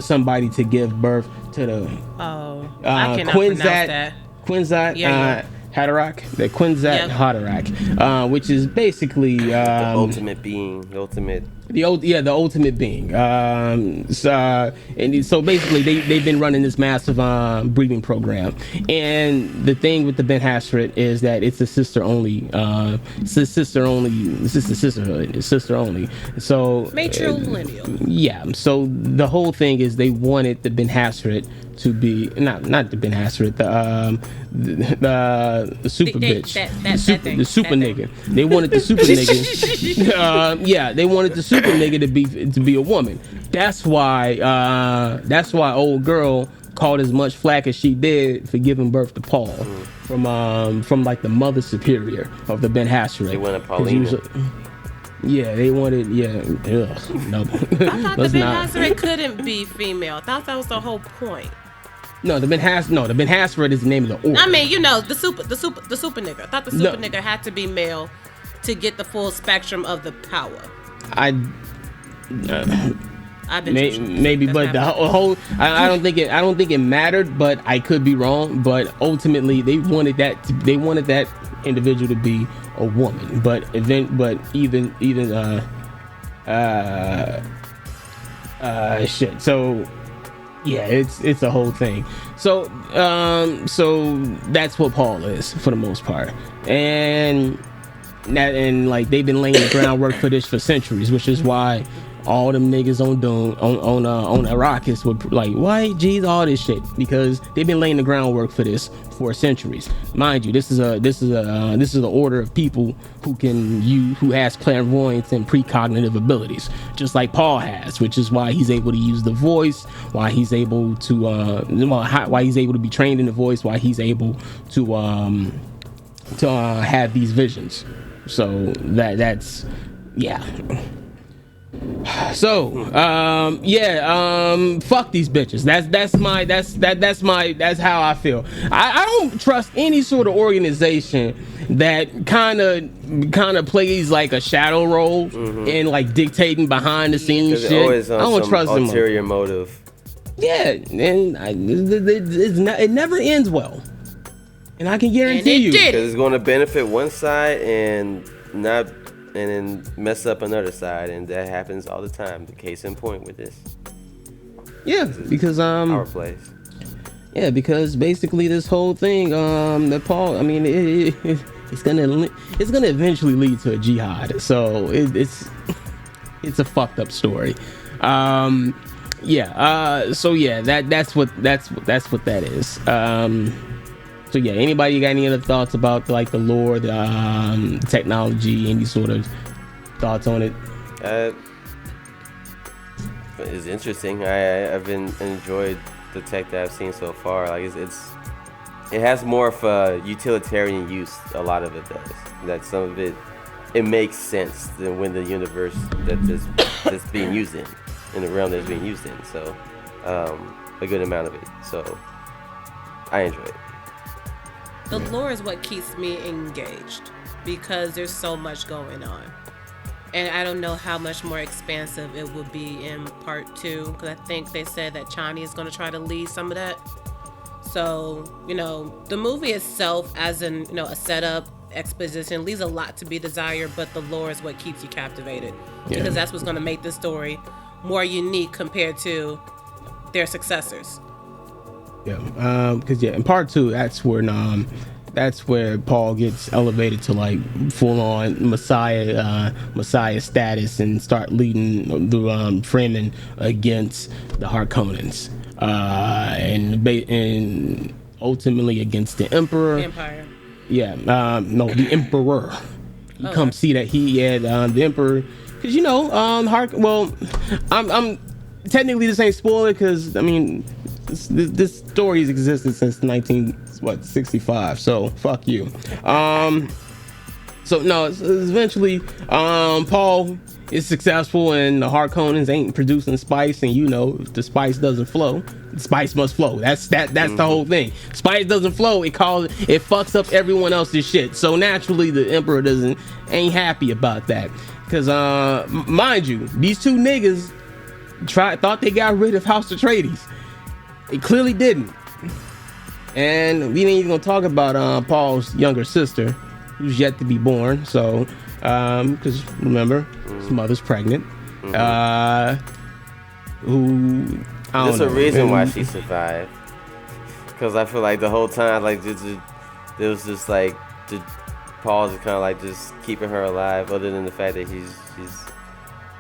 somebody to give birth to the I cannot pronounce that. Kwisatz Haderach, the Kwisatz Haderach, which is basically the ultimate being, the ultimate being. So basically, they've been running this massive breeding program, and the thing with the Ben Hasrat is that it's a sisterhood. So matrilineal. Yeah. So the whole thing is they wanted the Ben Hasrat to be not the Ben Hasrat, the super bitch, the super nigga. They wanted the super nigga. They wanted the super nigga to be a woman. That's why old girl caught as much flack as she did for giving birth to Paul from like the mother superior of the Ben Hasrat. They wanted Paulina. They wanted. No. I thought the Ben Hasrat couldn't be female. I thought that was the whole point. No, the Ben Hasrat is the name of the order. I mean, the super nigga. I thought the super nigga had to be male to get the full spectrum of the power. Maybe, but the whole I don't think it mattered, but I could be wrong. But ultimately, they wanted that individual to be a woman. But even shit. So yeah, it's a whole thing. So that's what Paul is for the most part, and like they've been laying the groundwork for this for centuries, which is why all them niggas on Dune on Arrakis would like, why geez, all this shit, because they've been laying the groundwork for this for centuries. Mind you, this is the order of people who has clairvoyance and precognitive abilities, just like Paul has, which is why he's able to use the voice, why he's able to why he's able to be trained in the voice, why he's able to have these visions. So that's yeah. So fuck these bitches. That's how I feel. I don't trust any sort of organization that kind of plays like a shadow role and like dictating behind the scenes shit. I don't trust them. Ulterior motive. Yeah, and it never ends well, and I can guarantee you because it's going to benefit one side and then mess up another side, and that happens all the time. The case in point with this. Yeah, because our place. Yeah, because basically this whole thing, that Paul, I mean, it's gonna eventually lead to a jihad. So it's a fucked up story. That's what that is. So yeah, anybody got any other thoughts about like the lore, the technology, any sort of thoughts on it? It's interesting. I've enjoyed the tech that I've seen so far. Like it has more of a utilitarian use. A lot of it does. That some of it makes sense than when the universe that's being used in the realm that's being used in. So a good amount of it. So I enjoy it. The lore is what keeps me engaged because there's so much going on. And I don't know how much more expansive it would be in part 2, because I think they said that Chani is going to try to lead some of that. So, the movie itself, as in, a setup, exposition, leaves a lot to be desired, but the lore is what keeps you captivated. Yeah. Because that's what's going to make this story more unique compared to their successors. Yeah, because in part 2, that's where Paul gets elevated to like full on Messiah status and start leading the Fremen against the Harkonnens, and ultimately against the Empire. Yeah, no, the Emperor. You come see that he had the Emperor, because I'm technically this ain't spoiler, because I mean this story has existed since 1965, so fuck you. So no, it's eventually Paul is successful and the Harkonnens ain't producing spice, and if the spice doesn't flow, the spice must flow. That's the whole thing. Spice doesn't flow, it fucks up everyone else's shit. So naturally the Emperor ain't happy about that, because mind you, these two niggas thought they got rid of House Atreides. It clearly didn't. And we ain't even gonna talk about Paul's younger sister, who's yet to be born. So, because remember, his mother's pregnant. There's a reason why she survived. Because I feel like the whole time, like there was just like Paul's kind of like just keeping her alive. Other than the fact that he's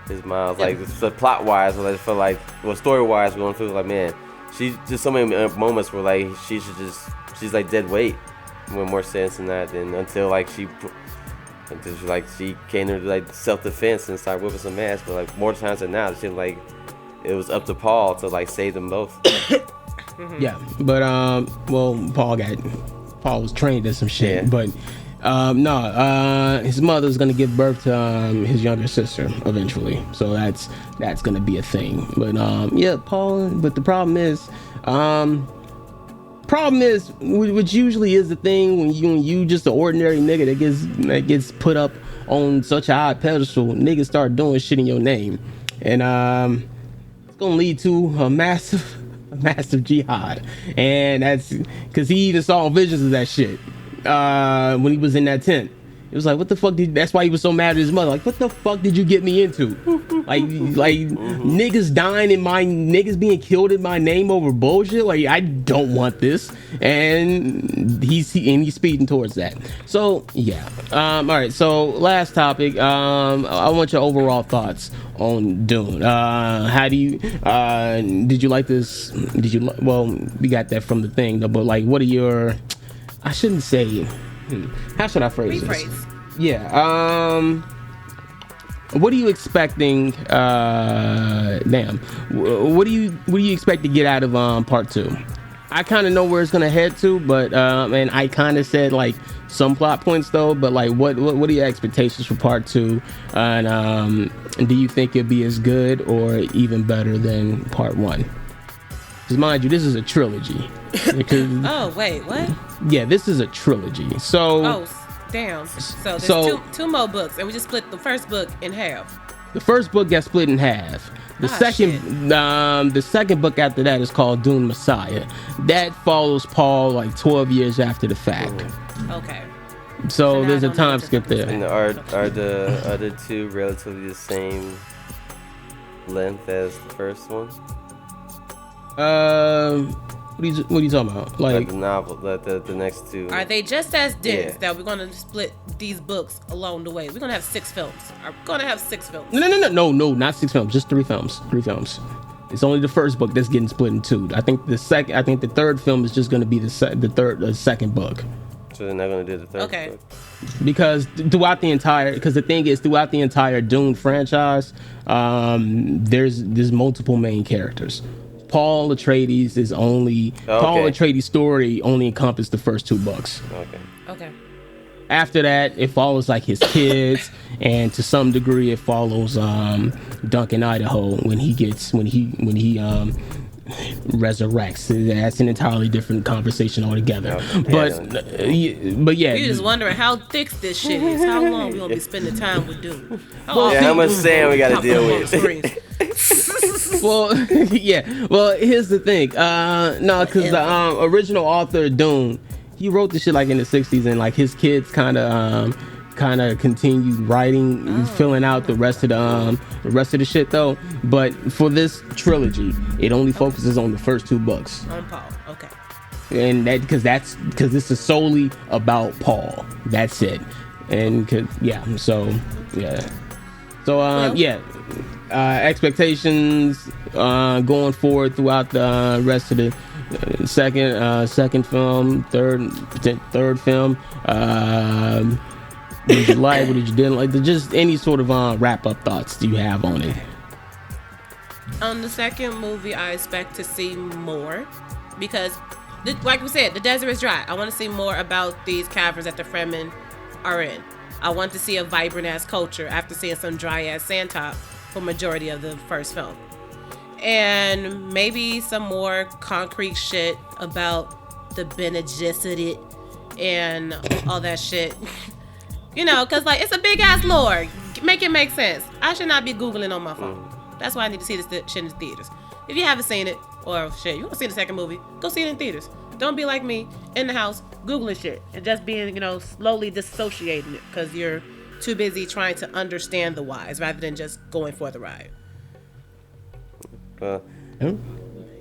his mom, like the plot wise, I feel like, story wise, going through, like, man. She's just so many moments where like she's like dead weight. With more sense than that, and until she came to like self-defense and started whipping some ass. But like more times than not, it was up to Paul to like save them both. Yeah, but Paul was trained in some shit, but his mother's gonna give birth to his younger sister eventually, so that's gonna be a thing. But Paul. But the problem is, which usually is the thing when you just an ordinary nigga that gets put up on such a high pedestal, niggas start doing shit in your name, and it's gonna lead to a massive jihad, and that's because he even saw visions of that shit. When he was in that tent, it was like, what the fuck that's why he was so mad at his mother. Like, what the fuck did you get me into? like niggas dying niggas being killed in my name over bullshit. Like, I don't want this. And he's speeding towards that. So yeah. All right. So last topic. I want your overall thoughts on Dune. How do you did you like this? We got that from the thing though, but like, what are your, I shouldn't say. How should I phrase this? Yeah. What are you expecting? What do you expect to get out of part 2? I kind of know where it's gonna head to, but and I kind of said like some plot points though. But like, what are your expectations for part 2? And do you think it'll be as good or even better than part 1? Because mind you, this is a trilogy. Oh wait, what? Yeah, this is a trilogy. So. Oh, damn. So there's two more books, and we just split the first book in half. The first book got split in half. The second book after that is called Dune Messiah. That follows Paul like 12 years after the fact. Okay. So there's a time skip there. And are the other two relatively the same length as the first one? What are you talking about? Like the novel, the next two. Are they just as dense that we're going to split these books along the way? We're going to have 6 films. We're going to have 6 films. No, not 6 films. Just 3 films. 3 films. It's only the first book that's getting split in 2. I think the third film is just going to be the second book. So they're not going to do the third book? Because throughout the entire Dune franchise, there's multiple main characters. Paul Atreides is Paul Atreides' story only encompassed the first 2 books. Okay. After that, it follows like his kids, and to some degree, it follows Duncan Idaho when he resurrects. That's an entirely different conversation altogether. But yeah, you're just wondering how thick this shit is. How long we gonna be spending time with Dune? How much sand we gotta deal with? Well, yeah. Well, here's the thing. No, because the original author Dune, he wrote this shit like in the 60s, and like his kids kind of continued writing, filling out the rest of the shit though. But for this trilogy, it only focuses on the first 2 books. On Paul, okay. And that because this is solely about Paul. That's it. And expectations going forward throughout the rest of the second film, third film. What did you like? What did you didn't like? Just any sort of wrap up thoughts do you have on it? On the second movie, I expect to see more because, like we said, the desert is dry. I want to see more about these caverns that the Fremen are in. I want to see a vibrant ass culture after seeing some dry ass sand top for majority of the first film, and maybe some more concrete shit about the Bene Gesserit and all that shit. You know, because like it's a big ass lore. Make it make sense. I should not be Googling on my phone. That's why I need to see this shit in the theaters. If you haven't seen it, or shit, you want to see the second movie, go see it in theaters. Don't be like me in the house Googling shit and just being, slowly dissociating it because you're too busy trying to understand the whys rather than just going for the ride.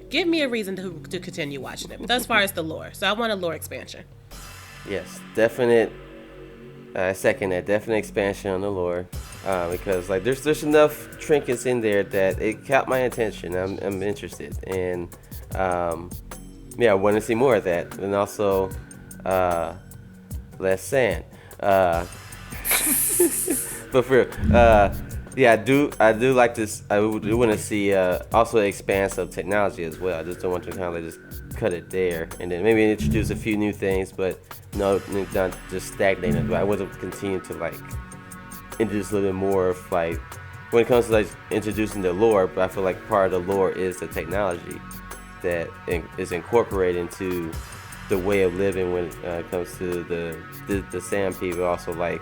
Give me a reason to continue watching it. But as far as the lore, so I want a lore expansion. Yes, definite. Second, that definite expansion on the lore, because like there's enough trinkets in there that it caught my attention. I'm interested, and I want to see more of that, and also less sand. But for I do like this. I do want to see also the expanse of technology as well. I just don't want to kind of like just cut it there, and then maybe introduce a few new things, but no, not just stagnating. But I want to continue to like introduce a little bit more of like when it comes to like introducing the lore. But I feel like part of the lore is the technology that is incorporated into the way of living when it comes to the sand people. Also like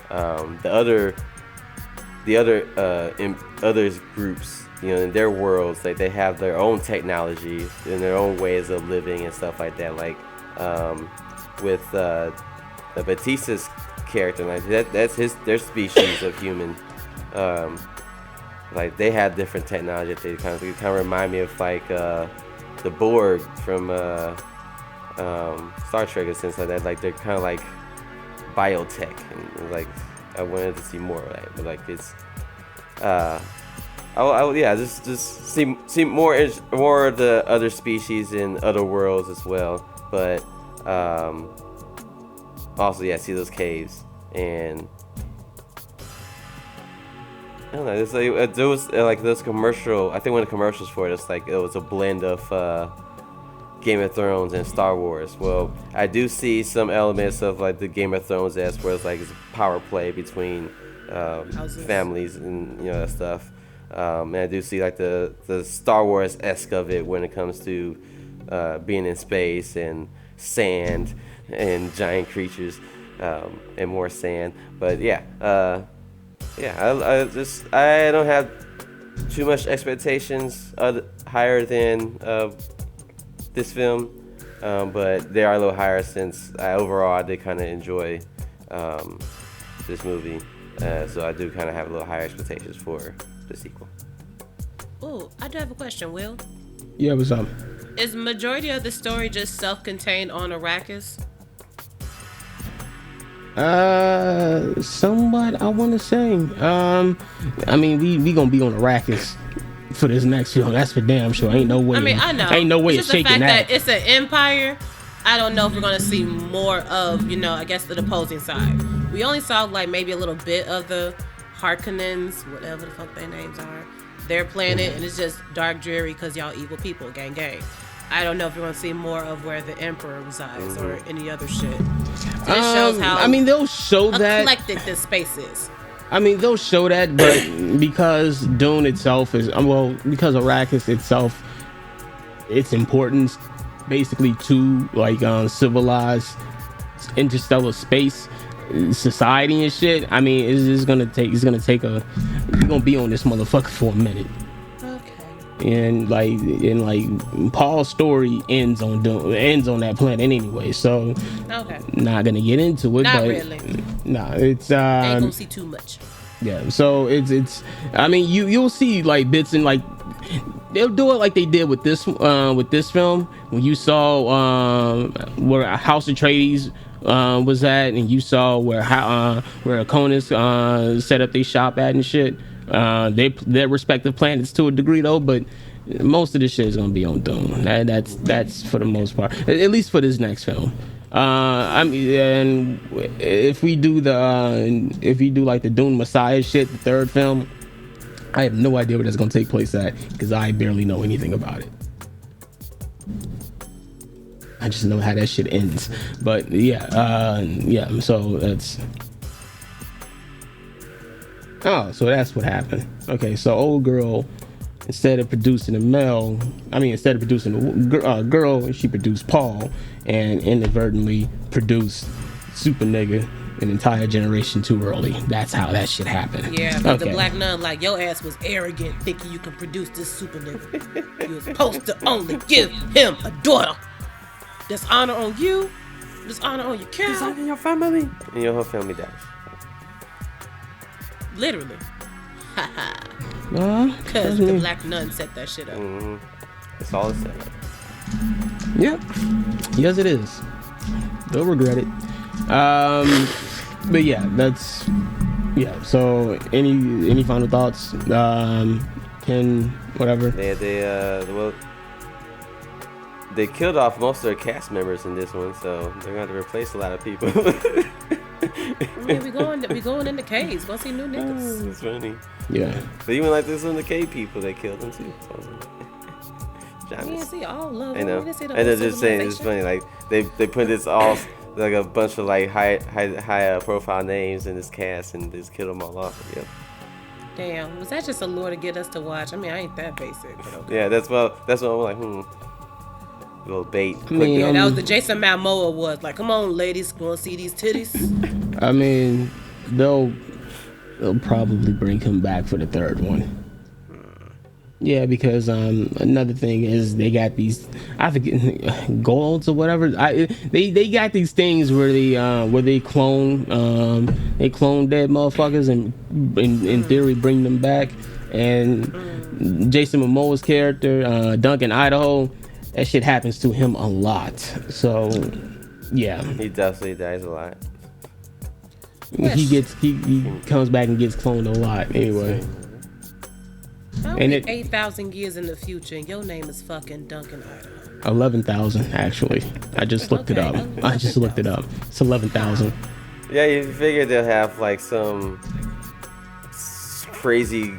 the other groups, in their worlds, like they have their own technology and their own ways of living and stuff like that. Like with Batista's character, like that's their species of human. Like they have different technology. They kind of remind me of like the Borg from Star Trek, in a sense like that. Like they're kind of like biotech, and like I wanted to see more of that. But like it's just see more of the other species in other worlds as well. But also see those caves, and I don't know. It's like there was like this commercial. I think one of the commercials for it, it was a blend of Game of Thrones and Star Wars. Well, I do see some elements of like the Game of Thrones where it's like it's power play between families and that stuff. And I do see like the Star Wars-esque of it when it comes to being in space and sand and giant creatures and more sand. But I don't have too much expectations higher than this film, but they are a little higher since overall I did kind of enjoy this movie, so I do kind of have a little higher expectations for the sequel. Oh, I do have a question, Will. Yeah, what's up? Is majority of the story just self-contained on Arrakis? Somewhat, I want to say. I mean, we gonna be on Arrakis for this next film. That's for damn sure. Ain't no way. I mean, I know. Ain't no way it's of shaking the fact that. It's an empire. I don't know if we're gonna see more of, I guess the opposing side. We only saw like maybe a little bit of the Harkonnens, whatever the fuck their names are, their planet, and it's just dark, dreary because y'all evil people, gang. I don't know if we're gonna see more of where the Emperor resides or any other shit. So this shows how. I mean, they'll show that eclectic this space is. I mean, they'll show that, but because Dune itself is, because Arrakis itself its importance basically to like civilized interstellar space society and shit. I mean, it's gonna take you're gonna be on this motherfucker for a minute. And Paul's story ends on that planet anyway, so not gonna get into it. Not but really. Nah, it's ain't gonna see too much. Yeah, so it's I mean, you'll see like bits and like they'll do it like they did with this film when you saw where House Atreides was at, and you saw where Akonis set up their shop at and shit. Their respective planets to a degree though, but most of this shit is gonna be on Dune. That's for the most part, at least for this next film. I mean, and if we do like the Dune Messiah shit, the third film, I have no idea where that's gonna take place at because I barely know anything about it. I just know how that shit ends. But yeah. So that's. Oh, so that's what happened. Okay, so old girl, instead of producing a girl, she produced Paul and inadvertently produced super nigga an entire generation too early. That's how that shit happened. Yeah, but the black nun like your ass was arrogant thinking you can produce this super nigga. You was supposed to only give him a daughter. Dishonor on you, dishonor on your kids, dishonor on your family, and your whole family dies. Literally. Because the black nun set that shit up. Mm-hmm. That's all it said. Yep. Yes, it is. They'll regret it. But yeah, that's so any final thoughts? Ken, whatever. They killed off most of their cast members in this one, so they're gonna have to replace a lot of people. Yeah, we going in the caves. Go see new niggas. It's funny. Yeah. But even like this in the cave people, they killed them too. So. We didn't see all of them. I know. And they're just saying it's funny. Like they put this all like a bunch of like high profile names in this cast and just killed them all off. Yep. Damn, was that just a lure to get us to watch? I mean, I ain't that basic. But okay. Yeah, that's what I'm like. Little bait. I mean, that was the Jason Momoa was like, come on, ladies, want to see these titties? I mean, they'll probably bring him back for the third one. Yeah, because another thing is they got these, I forget, golds or whatever. They got these things where they clone dead motherfuckers and in theory bring them back. And Jason Momoa's character, Duncan Idaho, that shit happens to him a lot. So yeah, he definitely dies a lot. He comes back and gets cloned a lot anyway. And 8,000 years in the future, and your name is fucking Duncan Idaho. 11,000 actually. I just looked it up. It's 11,000. Yeah, you figure they'll have like some crazy,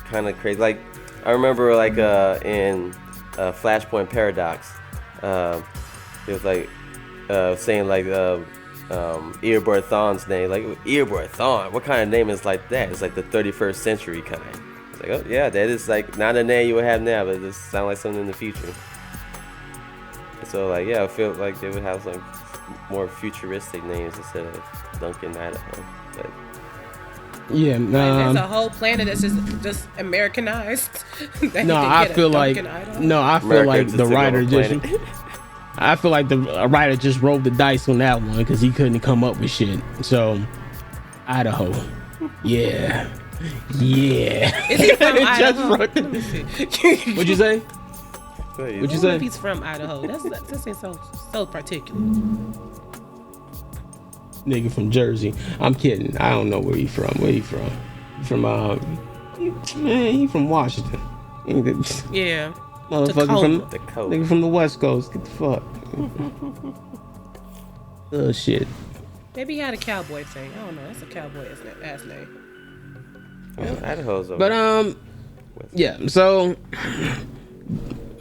kind of crazy. Like I remember like in Flashpoint Paradox, it was like saying like Eobard Thawne's name. Like Eobard Thawne, what kind of name is like that? It's like the 31st century kind. It's like, oh yeah, that is like not a name you would have now, but it just sounds like something in the future. So like yeah, I feel like they would have like more futuristic names instead of Duncan Idaho. But yeah, there's a whole planet that's just Americanized. I feel like the writer just. I feel like the writer just rolled the dice on that one because he couldn't come up with shit. So, Idaho, yeah. Is he from Idaho? What'd you say? What'd you say? If he's from Idaho, that seems so particular. Nigga from Jersey. I'm kidding. I don't know where he from. Where he from? He from Washington. Yeah. Motherfucker nigga from the West Coast. Get the fuck. Oh shit. Maybe he had a cowboy thing. I don't know. That's a cowboy ass name. Idaho's over. But yeah. So,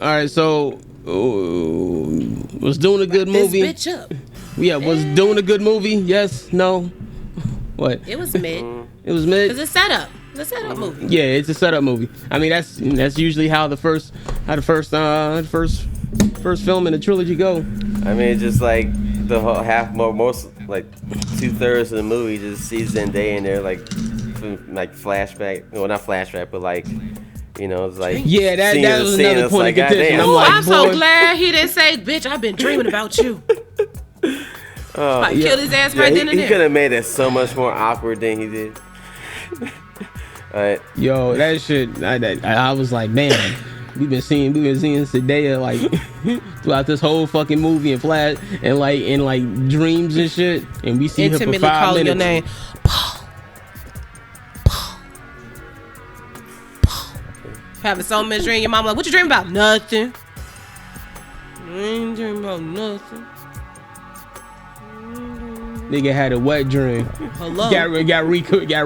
all right. So, was Dune a good movie? This bitch up. Yeah. Was Dune a good movie? Yes. No. What? It was mid. It was mid. Cause it's set up. It's a setup movie. Yeah, it's a setup movie. I mean, that's usually how the first how the first film in the trilogy go? I mean, just like the whole most like 2/3 of the movie just sees Zendaya in there, like flashback. Well, not flashback, but like, you know, it's like that was another point of contention. I'm so glad he didn't say, "Bitch, I've been dreaming about you." Killed his ass right then and there. He could have made it so much more awkward than he did. Yo, that shit. I was like, man, we've been seeing Zendaya like throughout this whole fucking movie and flash and like dreams and shit, and we see intimately her for 5 calling minutes. your name. Having so much dream, your mom like, what you dreaming about? Nothing. I ain't dreaming about nothing. Nigga had a wet dream. Hello. Got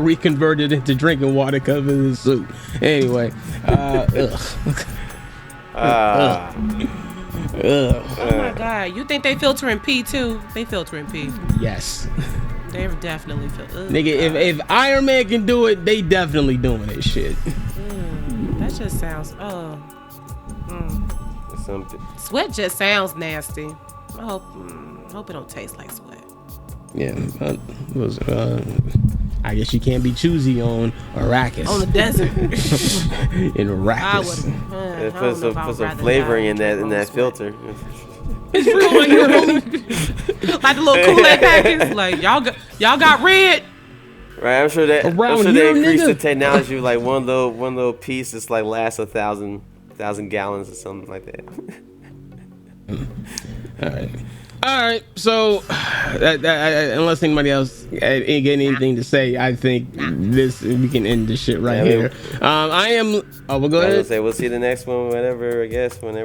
reconverted into drinking water because of his suit. Anyway, Oh my god, you think they filtering P too? They filtering P. Yes. They're definitely filtering. Nigga, if Iron Man can do it, they definitely doing this shit. That just sounds. Sweat just sounds nasty. I hope it don't taste like sweat. Yeah, I guess you can't be choosy on Arrakis. On the desert. In Arrakis. Put some flavoring in that filter. It's real right here, homie. Like the little Kool-Aid packets. Like y'all got red. Right, I'm sure they increased the technology. Like one little piece is like lasts 1,000 gallons or something like that. All right. So, unless anybody else ain't getting anything to say, I think we can end this shit right here. I am. Oh, we'll go ahead. We'll see the next one, whenever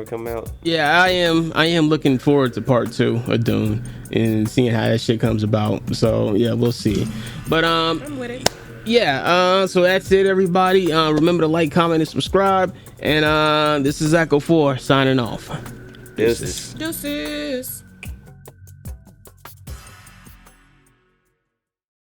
come out. Yeah, I am looking forward to part 2 of Dune and seeing how that shit comes about. So yeah, we'll see. But I'm with it. Yeah. So that's it, everybody. Remember to like, comment, and subscribe. And this is Echo 4 signing off. Deuces. Deuces.